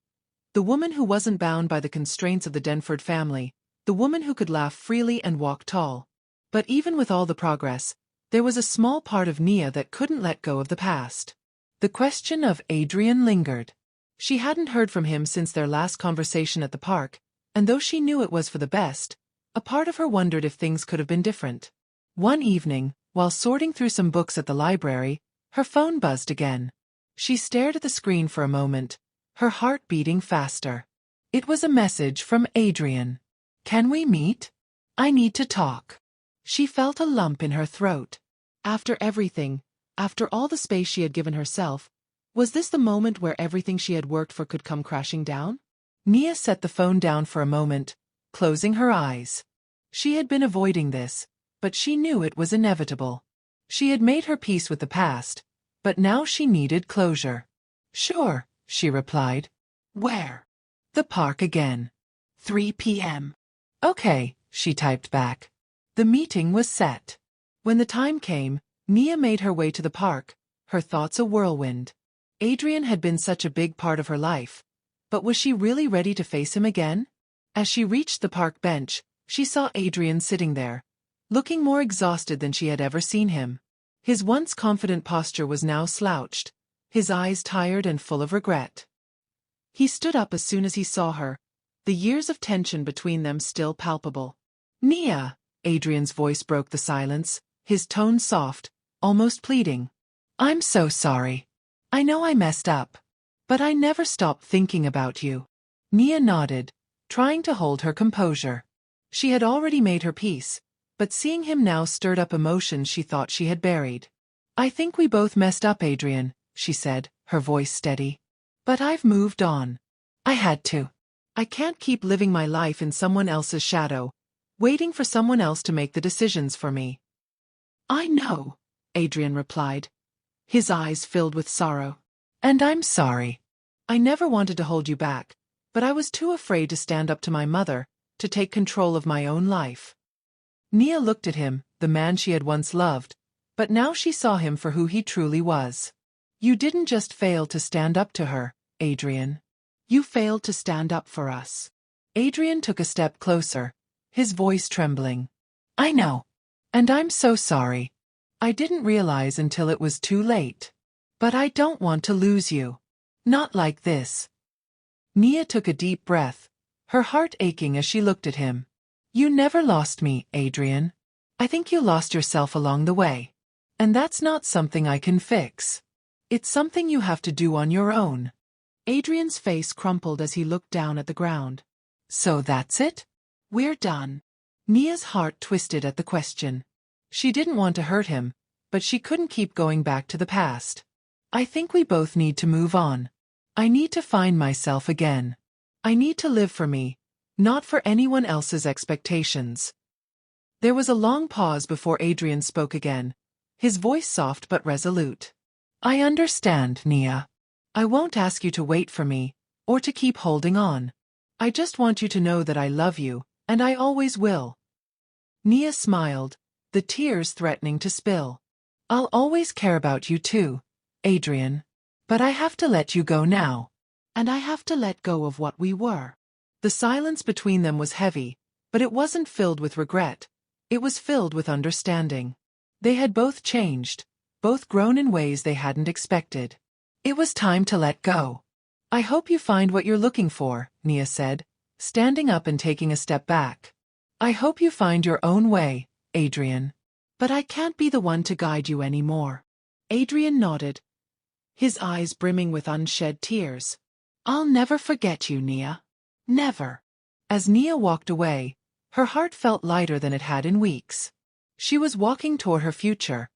The woman who wasn't bound by the constraints of the Denford family, the woman who could laugh freely and walk tall. But even with all the progress, there was a small part of Nia that couldn't let go of the past. The question of Adrian lingered. She hadn't heard from him since their last conversation at the park, and though she knew it was for the best, a part of her wondered if things could have been different. One evening, while sorting through some books at the library, her phone buzzed again. She stared at the screen for a moment, her heart beating faster. It was a message from Adrian. "Can we meet? I need to talk." She felt a lump in her throat. After everything, after all the space she had given herself, was this the moment where everything she had worked for could come crashing down? Nia set the phone down for a moment, closing her eyes. She had been avoiding this, but she knew it was inevitable. She had made her peace with the past, but now she needed closure. "Sure," she replied. "Where?" "The park again. 3 p.m. "Okay," she typed back. The meeting was set. When the time came, Nia made her way to the park, her thoughts a whirlwind. Adrian had been such a big part of her life, but was she really ready to face him again? As she reached the park bench, she saw Adrian sitting there, looking more exhausted than she had ever seen him. His once confident posture was now slouched, his eyes tired and full of regret. He stood up as soon as he saw her, the years of tension between them still palpable. "Nia," Adrian's voice broke the silence, his tone soft, almost pleading. "I'm so sorry. I know I messed up. But I never stopped thinking about you." Nia nodded, trying to hold her composure. She had already made her peace, but seeing him now stirred up emotions she thought she had buried. "I think we both messed up, Adrian," she said, her voice steady. "But I've moved on. I had to. I can't keep living my life in someone else's shadow, waiting for someone else to make the decisions for me." "I know," Adrian replied, his eyes filled with sorrow. "And I'm sorry. I never wanted to hold you back, but I was too afraid to stand up to my mother, to take control of my own life." Nia looked at him, the man she had once loved, but now she saw him for who he truly was. "You didn't just fail to stand up to her, Adrian. You failed to stand up for us." Adrian took a step closer, his voice trembling. "I know. And I'm so sorry. I didn't realize until it was too late. But I don't want to lose you. Not like this." Nia took a deep breath, her heart aching as she looked at him. You never lost me, Adrian. I think you lost yourself along the way. And that's not something I can fix. It's something you have to do on your own. Adrian's face crumpled as he looked down at the ground. So that's it? We're done. Nia's heart twisted at the question. She didn't want to hurt him, but she couldn't keep going back to the past. I think we both need to move on. I need to find myself again. I need to live for me, not for anyone else's expectations. There was a long pause before Adrian spoke again, his voice soft but resolute. I understand, Nia. I won't ask you to wait for me, or to keep holding on. I just want you to know that I love you, and I always will. Nia smiled, the tears threatening to spill. I'll always care about you too, Adrian. But I have to let you go now. And I have to let go of what we were. The silence between them was heavy, but it wasn't filled with regret. It was filled with understanding. They had both changed, both grown in ways they hadn't expected. It was time to let go. I hope you find what you're looking for, Nia said, standing up and taking a step back. I hope you find your own way, Adrian. But I can't be the one to guide you anymore. Adrian nodded, his eyes brimming with unshed tears. I'll never forget you, Nia. Never. As Nia walked away, her heart felt lighter than it had in weeks. She was walking toward her future.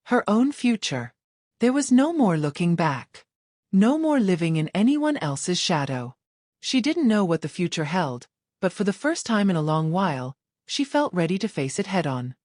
Her own future. There was no more looking back. No more living in anyone else's shadow. She didn't know what the future held, but for the first time in a long while, she felt ready to face it head-on.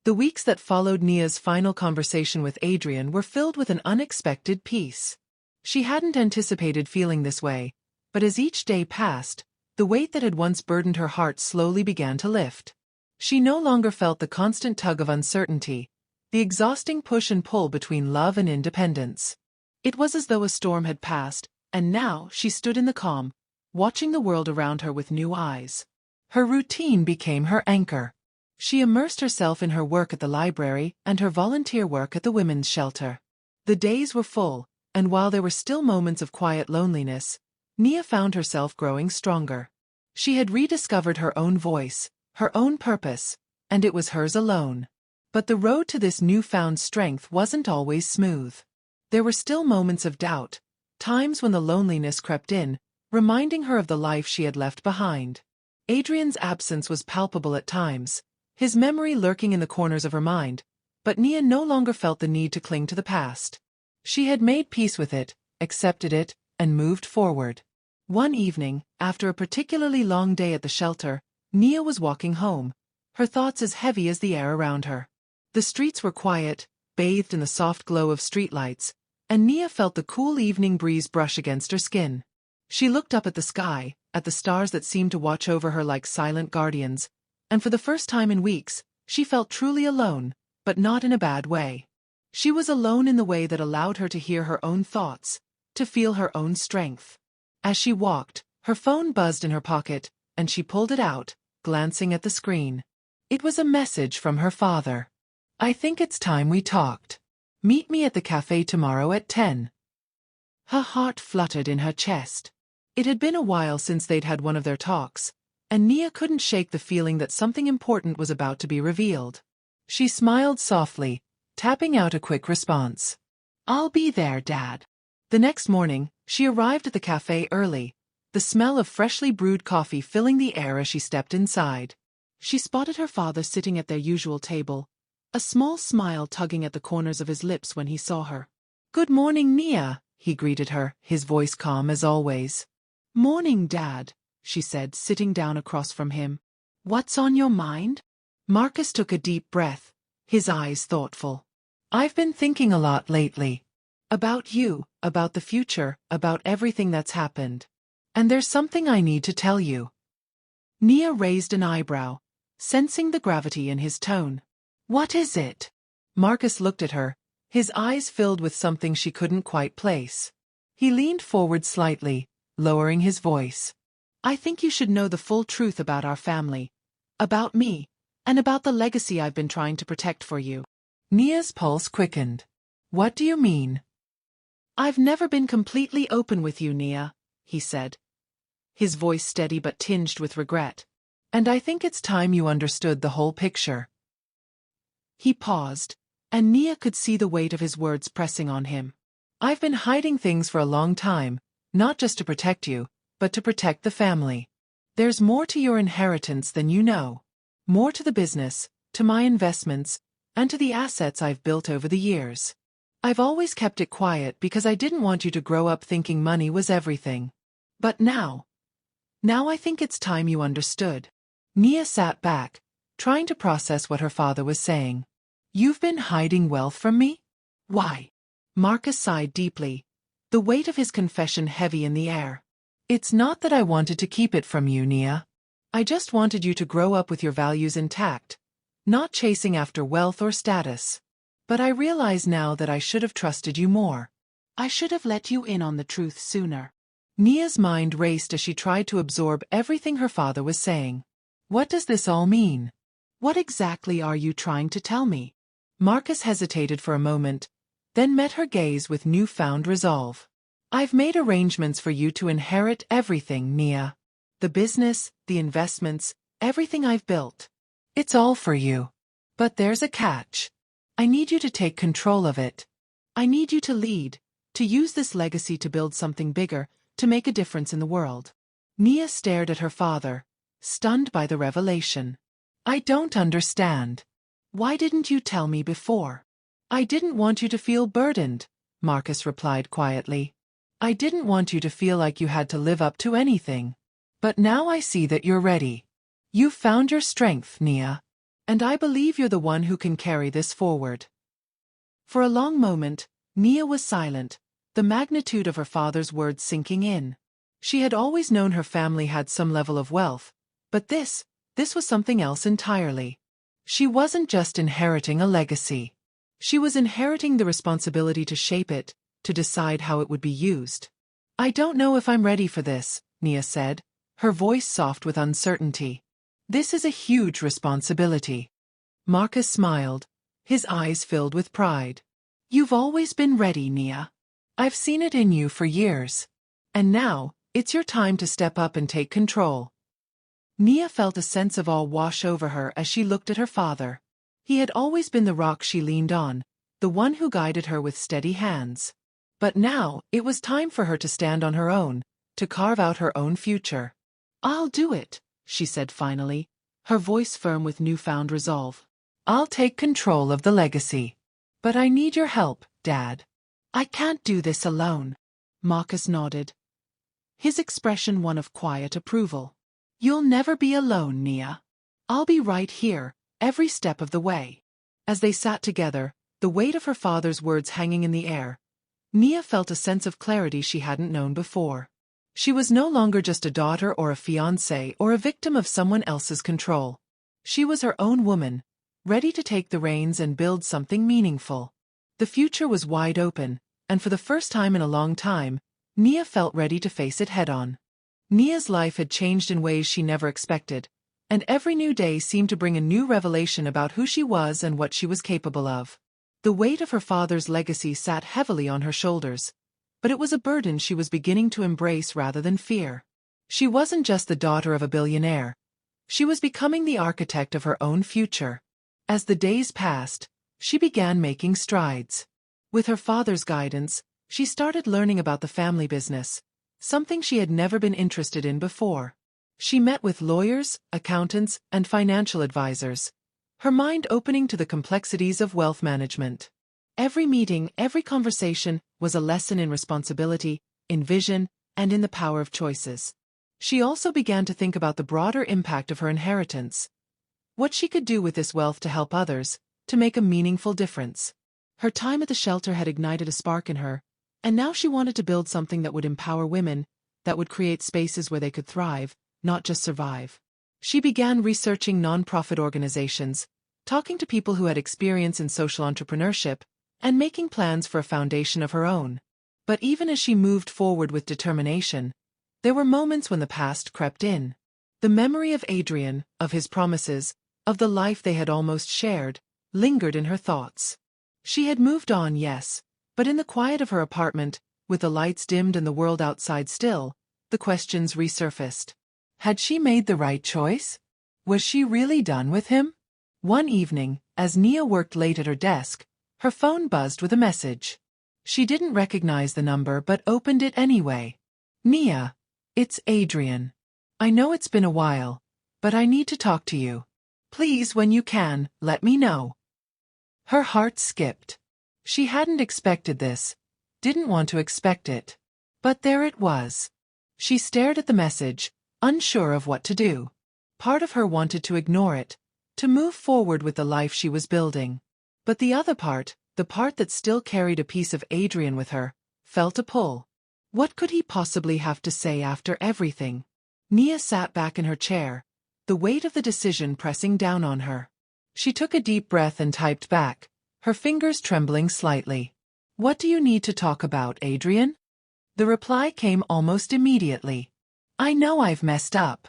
The weeks that followed Nia's final conversation with Adrian were filled with an unexpected peace. She hadn't anticipated feeling this way, but as each day passed, the weight that had once burdened her heart slowly began to lift. She no longer felt the constant tug of uncertainty, the exhausting push and pull between love and independence. It was as though a storm had passed, and now she stood in the calm, watching the world around her with new eyes. Her routine became her anchor. She immersed herself in her work at the library and her volunteer work at the women's shelter. The days were full, and while there were still moments of quiet loneliness, Nia found herself growing stronger. She had rediscovered her own voice, her own purpose, and it was hers alone. But the road to this newfound strength wasn't always smooth. There were still moments of doubt, times when the loneliness crept in, reminding her of the life she had left behind. Adrian's absence was palpable at times, his memory lurking in the corners of her mind, but Nia no longer felt the need to cling to the past. She had made peace with it, accepted it, and moved forward. One evening, after a particularly long day at the shelter, Nia was walking home, her thoughts as heavy as the air around her. The streets were quiet, bathed in the soft glow of streetlights, and Nia felt the cool evening breeze brush against her skin. She looked up at the sky, at the stars that seemed to watch over her like silent guardians, and for the first time in weeks, she felt truly alone, but not in a bad way. She was alone in the way that allowed her to hear her own thoughts, to feel her own strength. As she walked, her phone buzzed in her pocket, and she pulled it out, glancing at the screen. It was a message from her father. I think it's time we talked. Meet me at the cafe tomorrow at 10. Her heart fluttered in her chest. It had been a while since they'd had one of their talks, and Nia couldn't shake the feeling that something important was about to be revealed. She smiled softly, tapping out a quick response. I'll be there, Dad. The next morning, she arrived at the cafe early, the smell of freshly brewed coffee filling the air as she stepped inside. She spotted her father sitting at their usual table, a small smile tugging at the corners of his lips when he saw her. Good morning, Nia, he greeted her, his voice calm as always. Morning, Dad, she said, sitting down across from him. What's on your mind? Marcus took a deep breath, his eyes thoughtful. I've been thinking a lot lately. About you, about the future, about everything that's happened. And there's something I need to tell you. Nia raised an eyebrow, sensing the gravity in his tone. What is it? Marcus looked at her, his eyes filled with something she couldn't quite place. He leaned forward slightly, lowering his voice. I think you should know the full truth about our family, about me, and about the legacy I've been trying to protect for you. Nia's pulse quickened. What do you mean? I've never been completely open with you, Nia, he said, his voice steady but tinged with regret. And I think it's time you understood the whole picture. He paused, and Nia could see the weight of his words pressing on him. I've been hiding things for a long time, not just to protect you, but to protect the family. There's more to your inheritance than you know. More to the business, to my investments, and to the assets I've built over the years. I've always kept it quiet because I didn't want you to grow up thinking money was everything. But now I think it's time you understood. Nia sat back, trying to process what her father was saying. You've been hiding wealth from me? Why? Marcus sighed deeply, the weight of his confession heavy in the air. It's not that I wanted to keep it from you, Nia. I just wanted you to grow up with your values intact, not chasing after wealth or status. But I realize now that I should have trusted you more. I should have let you in on the truth sooner. Nia's mind raced as she tried to absorb everything her father was saying. What does this all mean? What exactly are you trying to tell me? Marcus hesitated for a moment, then met her gaze with newfound resolve. I've made arrangements for you to inherit everything, Nia. The business, the investments, everything I've built. It's all for you. But there's a catch. I need you to take control of it. I need you to lead, to use this legacy to build something bigger, to make a difference in the world. Nia stared at her father, stunned by the revelation. I don't understand. Why didn't you tell me before? I didn't want you to feel burdened, Marcus replied quietly. I didn't want you to feel like you had to live up to anything. But now I see that you're ready. You've found your strength, Nia. And I believe you're the one who can carry this forward. For a long moment, Nia was silent, the magnitude of her father's words sinking in. She had always known her family had some level of wealth, but this was something else entirely. She wasn't just inheriting a legacy. She was inheriting the responsibility to shape it, to decide how it would be used. I don't know if I'm ready for this, Nia said, her voice soft with uncertainty. This is a huge responsibility. Marcus smiled, his eyes filled with pride. You've always been ready, Nia. I've seen it in you for years. And now, it's your time to step up and take control. Nia felt a sense of awe wash over her as she looked at her father. He had always been the rock she leaned on, the one who guided her with steady hands. But now, it was time for her to stand on her own, to carve out her own future. I'll do it, she said finally, her voice firm with newfound resolve. I'll take control of the legacy. But I need your help, Dad. I can't do this alone. Marcus nodded, his expression one of quiet approval. You'll never be alone, Nia. I'll be right here, every step of the way. As they sat together, the weight of her father's words hanging in the air, Nia felt a sense of clarity she hadn't known before. She was no longer just a daughter or a fiancée or a victim of someone else's control. She was her own woman, ready to take the reins and build something meaningful. The future was wide open, and for the first time in a long time, Nia felt ready to face it head-on. Nia's life had changed in ways she never expected, and every new day seemed to bring a new revelation about who she was and what she was capable of. The weight of her father's legacy sat heavily on her shoulders, but it was a burden she was beginning to embrace rather than fear. She wasn't just the daughter of a billionaire. She was becoming the architect of her own future. As the days passed, she began making strides. With her father's guidance, she started learning about the family business, something she had never been interested in before. She met with lawyers, accountants, and financial advisors, her mind opening to the complexities of wealth management. Every meeting, every conversation was a lesson in responsibility, in vision, and in the power of choices. She also began to think about the broader impact of her inheritance. What she could do with this wealth to help others, to make a meaningful difference. Her time at the shelter had ignited a spark in her, and now she wanted to build something that would empower women, that would create spaces where they could thrive, not just survive. She began researching nonprofit organizations, talking to people who had experience in social entrepreneurship, and making plans for a foundation of her own. But even as she moved forward with determination, there were moments when the past crept in. The memory of Adrian, of his promises, of the life they had almost shared, lingered in her thoughts. She had moved on, yes, but in the quiet of her apartment, with the lights dimmed and the world outside still, the questions resurfaced. Had she made the right choice? Was she really done with him? One evening, as Nia worked late at her desk, her phone buzzed with a message. She didn't recognize the number but opened it anyway. Nia, it's Adrian. I know it's been a while, but I need to talk to you. Please, when you can, let me know. Her heart skipped. She hadn't expected this, didn't want to expect it. But there it was. She stared at the message, unsure of what to do. Part of her wanted to ignore it, to move forward with the life she was building. But the other part, the part that still carried a piece of Adrian with her, felt a pull. What could he possibly have to say after everything? Nia sat back in her chair, the weight of the decision pressing down on her. She took a deep breath and typed back, her fingers trembling slightly. What do you need to talk about, Adrian? The reply came almost immediately. I know I've messed up.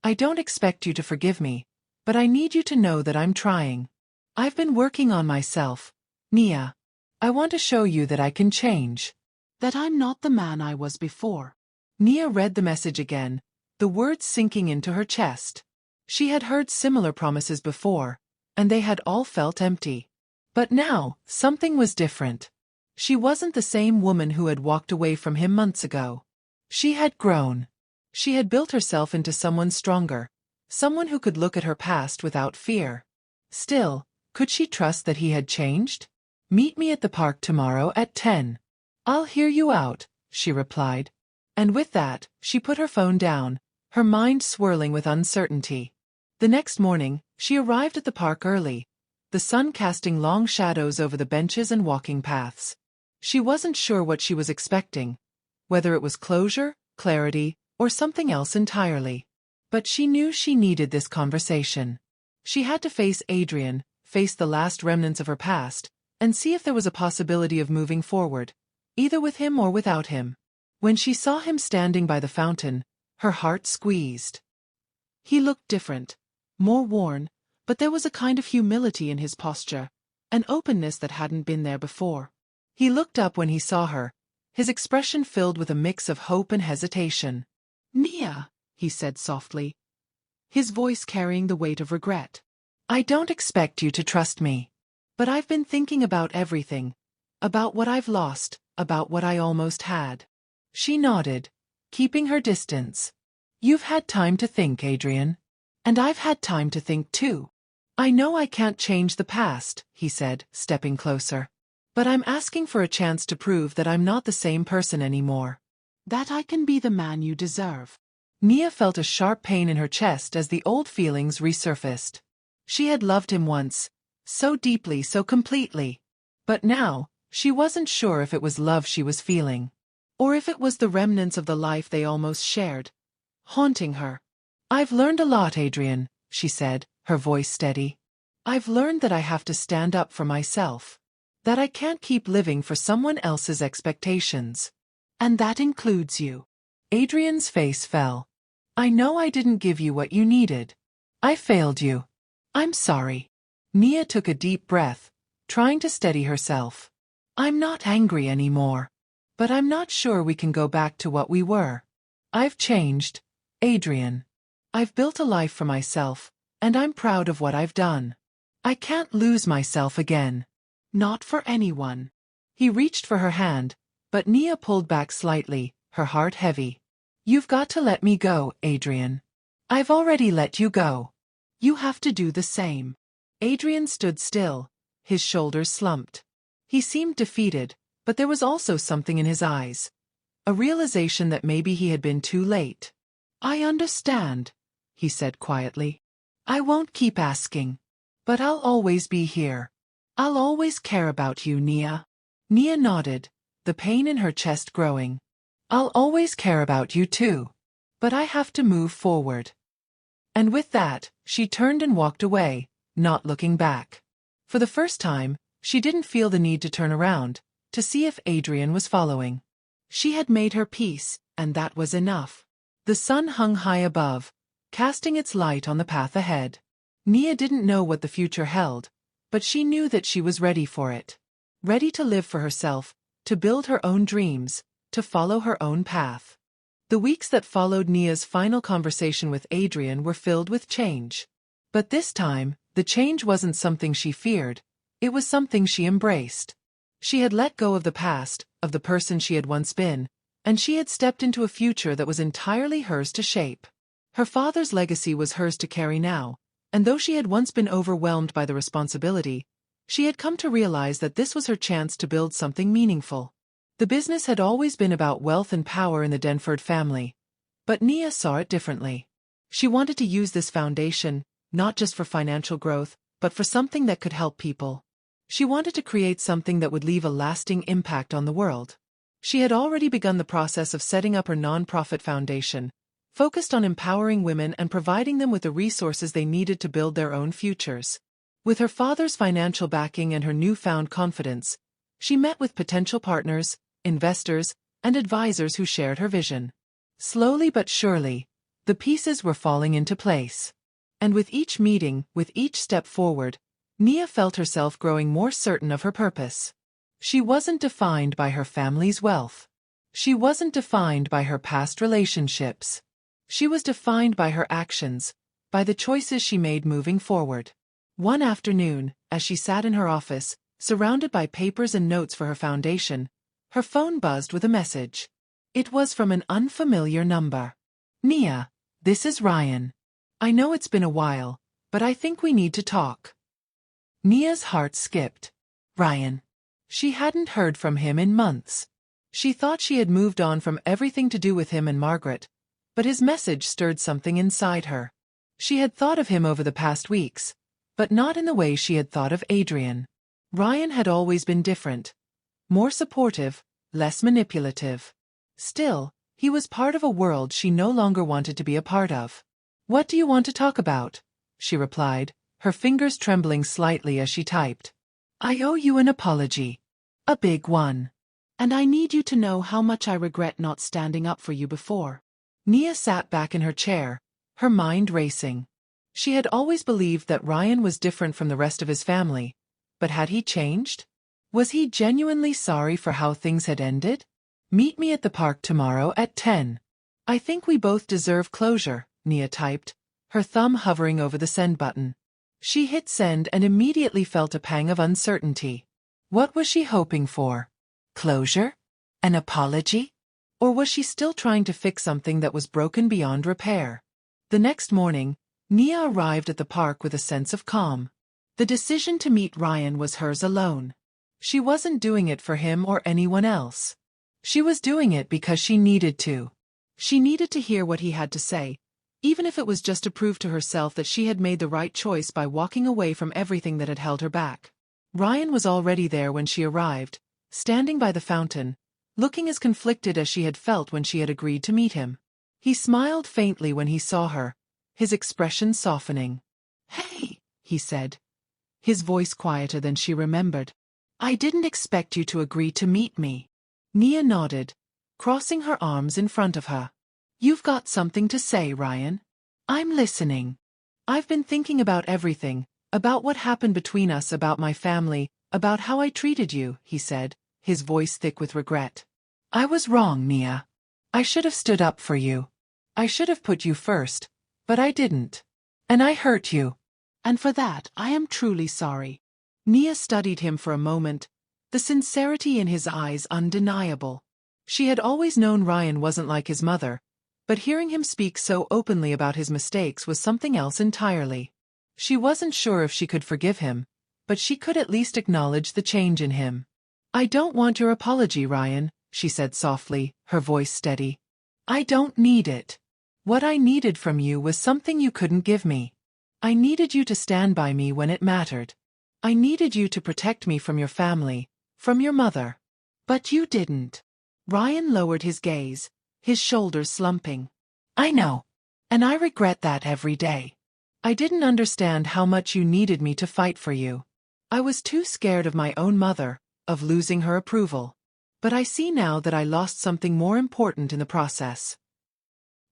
I don't expect you to forgive me, but I need you to know that I'm trying. I've been working on myself, Nia. I want to show you that I can change. That I'm not the man I was before. Nia read the message again, the words sinking into her chest. She had heard similar promises before, and they had all felt empty. But now, something was different. She wasn't the same woman who had walked away from him months ago. She had grown. She had built herself into someone stronger, someone who could look at her past without fear. Still, could she trust that he had changed? Meet me at the park tomorrow at 10. I'll hear you out, she replied. And with that, she put her phone down, her mind swirling with uncertainty. The next morning, she arrived at the park early, the sun casting long shadows over the benches and walking paths. She wasn't sure what she was expecting, whether it was closure, clarity, or something else entirely. But she knew she needed this conversation. She had to face Adrian, face the last remnants of her past, and see if there was a possibility of moving forward, either with him or without him. When she saw him standing by the fountain, her heart squeezed. He looked different, more worn, but there was a kind of humility in his posture, an openness that hadn't been there before. He looked up when he saw her, his expression filled with a mix of hope and hesitation. Nia, he said softly, his voice carrying the weight of regret. I don't expect you to trust me. But I've been thinking about everything, about what I've lost, about what I almost had. She nodded, keeping her distance. You've had time to think, Adrian. And I've had time to think too. I know I can't change the past, he said, stepping closer. But I'm asking for a chance to prove that I'm not the same person anymore. That I can be the man you deserve. Nia felt a sharp pain in her chest as the old feelings resurfaced. She had loved him once, so deeply, so completely. But now, she wasn't sure if it was love she was feeling, or if it was the remnants of the life they almost shared, haunting her. I've learned a lot, Adrian, she said, her voice steady. I've learned that I have to stand up for myself. That I can't keep living for someone else's expectations. And that includes you. Adrian's face fell. I know I didn't give you what you needed. I failed you. I'm sorry. Nia took a deep breath, trying to steady herself. I'm not angry anymore. But I'm not sure we can go back to what we were. I've changed, Adrian. I've built a life for myself, and I'm proud of what I've done. I can't lose myself again. Not for anyone. He reached for her hand, but Nia pulled back slightly, her heart heavy. You've got to let me go, Adrian. I've already let you go. You have to do the same. Adrian stood still, his shoulders slumped. He seemed defeated, but there was also something in his eyes. A realization that maybe he had been too late. I understand, he said quietly. I won't keep asking. But I'll always be here. I'll always care about you, Nia. Nia nodded, the pain in her chest growing. I'll always care about you too. But I have to move forward. And with that, she turned and walked away, not looking back. For the first time, she didn't feel the need to turn around, to see if Adrian was following. She had made her peace, and that was enough. The sun hung high above, casting its light on the path ahead. Nia didn't know what the future held, but she knew that she was ready for it. Ready to live for herself, to build her own dreams, to follow her own path. The weeks that followed Nia's final conversation with Adrian were filled with change. But this time, the change wasn't something she feared, it was something she embraced. She had let go of the past, of the person she had once been, and she had stepped into a future that was entirely hers to shape. Her father's legacy was hers to carry now, and though she had once been overwhelmed by the responsibility, she had come to realize that this was her chance to build something meaningful. The business had always been about wealth and power in the Denford family, but Nia saw it differently. She wanted to use this foundation, not just for financial growth, but for something that could help people. She wanted to create something that would leave a lasting impact on the world. She had already begun the process of setting up her nonprofit foundation, focused on empowering women and providing them with the resources they needed to build their own futures. With her father's financial backing and her newfound confidence, she met with potential partners, investors, and advisors who shared her vision. Slowly but surely, the pieces were falling into place. And with each meeting, with each step forward, Nia felt herself growing more certain of her purpose. She wasn't defined by her family's wealth. She wasn't defined by her past relationships. She was defined by her actions, by the choices she made moving forward. One afternoon, as she sat in her office, surrounded by papers and notes for her foundation, her phone buzzed with a message. It was from an unfamiliar number. "Nia, this is Ryan. I know it's been a while, but I think we need to talk." Nia's heart skipped. Ryan. She hadn't heard from him in months. She thought she had moved on from everything to do with him and Margaret, but his message stirred something inside her. She had thought of him over the past weeks, but not in the way she had thought of Adrian. Ryan had always been different. More supportive, less manipulative. Still, he was part of a world she no longer wanted to be a part of. "What do you want to talk about?" she replied, her fingers trembling slightly as she typed. "I owe you an apology. A big one. And I need you to know how much I regret not standing up for you before." Nia sat back in her chair, her mind racing. She had always believed that Ryan was different from the rest of his family, but had he changed? Was he genuinely sorry for how things had ended? "Meet me at the park tomorrow at 10. I think we both deserve closure," Nia typed, her thumb hovering over the send button. She hit send and immediately felt a pang of uncertainty. What was she hoping for? Closure? An apology? Or was she still trying to fix something that was broken beyond repair? The next morning, Nia arrived at the park with a sense of calm. The decision to meet Ryan was hers alone. She wasn't doing it for him or anyone else. She was doing it because she needed to. She needed to hear what he had to say, even if it was just to prove to herself that she had made the right choice by walking away from everything that had held her back. Ryan was already there when she arrived, standing by the fountain, looking as conflicted as she had felt when she had agreed to meet him. He smiled faintly when he saw her, his expression softening. "Hey," he said, his voice quieter than she remembered. "I didn't expect you to agree to meet me." Nia nodded, crossing her arms in front of her. "You've got something to say, Ryan. I'm listening." "I've been thinking about everything, about what happened between us, about my family, about how I treated you," he said, his voice thick with regret. "I was wrong, Nia. I should have stood up for you. I should have put you first, but I didn't. And I hurt you. And for that, I am truly sorry." Nia studied him for a moment, the sincerity in his eyes undeniable. She had always known Ryan wasn't like his mother, but hearing him speak so openly about his mistakes was something else entirely. She wasn't sure if she could forgive him, but she could at least acknowledge the change in him. "I don't want your apology, Ryan," she said softly, her voice steady. "I don't need it. What I needed from you was something you couldn't give me. I needed you to stand by me when it mattered. I needed you to protect me from your family, from your mother. But you didn't." Ryan lowered his gaze, his shoulders slumping. "I know. And I regret that every day. I didn't understand how much you needed me to fight for you. I was too scared of my own mother, of losing her approval. But I see now that I lost something more important in the process."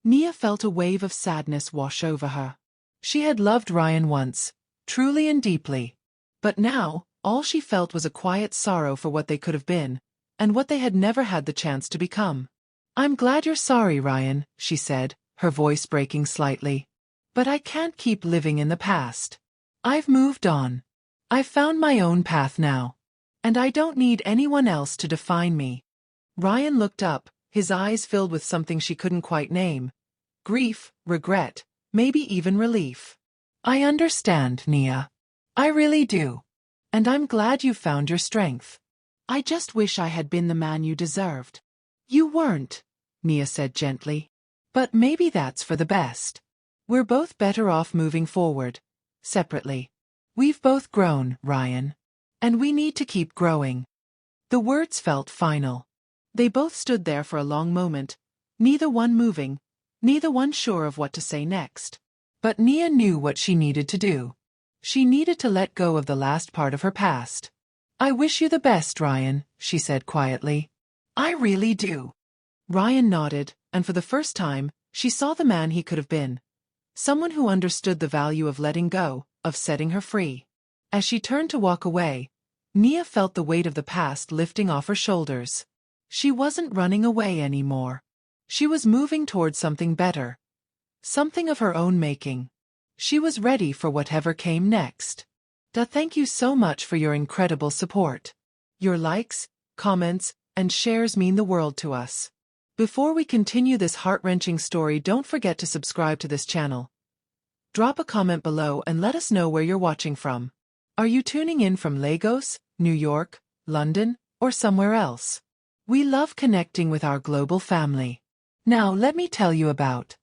Nia felt a wave of sadness wash over her. She had loved Ryan once, truly and deeply. But now, all she felt was a quiet sorrow for what they could have been, and what they had never had the chance to become. "I'm glad you're sorry, Ryan," she said, her voice breaking slightly. But I can't keep living in the past. I've moved on. I've found my own path now. And I don't need anyone else to define me. Ryan looked up, his eyes filled with something she couldn't quite name. Grief, regret, maybe even relief. I understand, Nia. I really do. And I'm glad you found your strength. I just wish I had been the man you deserved. You weren't, Nia said gently. But maybe that's for the best. We're both better off moving forward, separately. We've both grown, Ryan. And we need to keep growing. The words felt final. They both stood there for a long moment, neither one moving, neither one sure of what to say next. But Nia knew what she needed to do. She needed to let go of the last part of her past. I wish you the best, Ryan, she said quietly. I really do. Ryan nodded, and for the first time, she saw the man he could have been. Someone who understood the value of letting go, of setting her free. As she turned to walk away, Nia felt the weight of the past lifting off her shoulders. She wasn't running away anymore. She was moving toward something better. Something of her own making. She was ready for whatever came next. Thank you so much for your incredible support. Your likes, comments, and shares mean the world to us. Before we continue this heart-wrenching story, don't forget to subscribe to this channel. Drop a comment below and let us know where you're watching from. Are you tuning in from Lagos, New York, London, or somewhere else? We love connecting with our global family. Now let me tell you about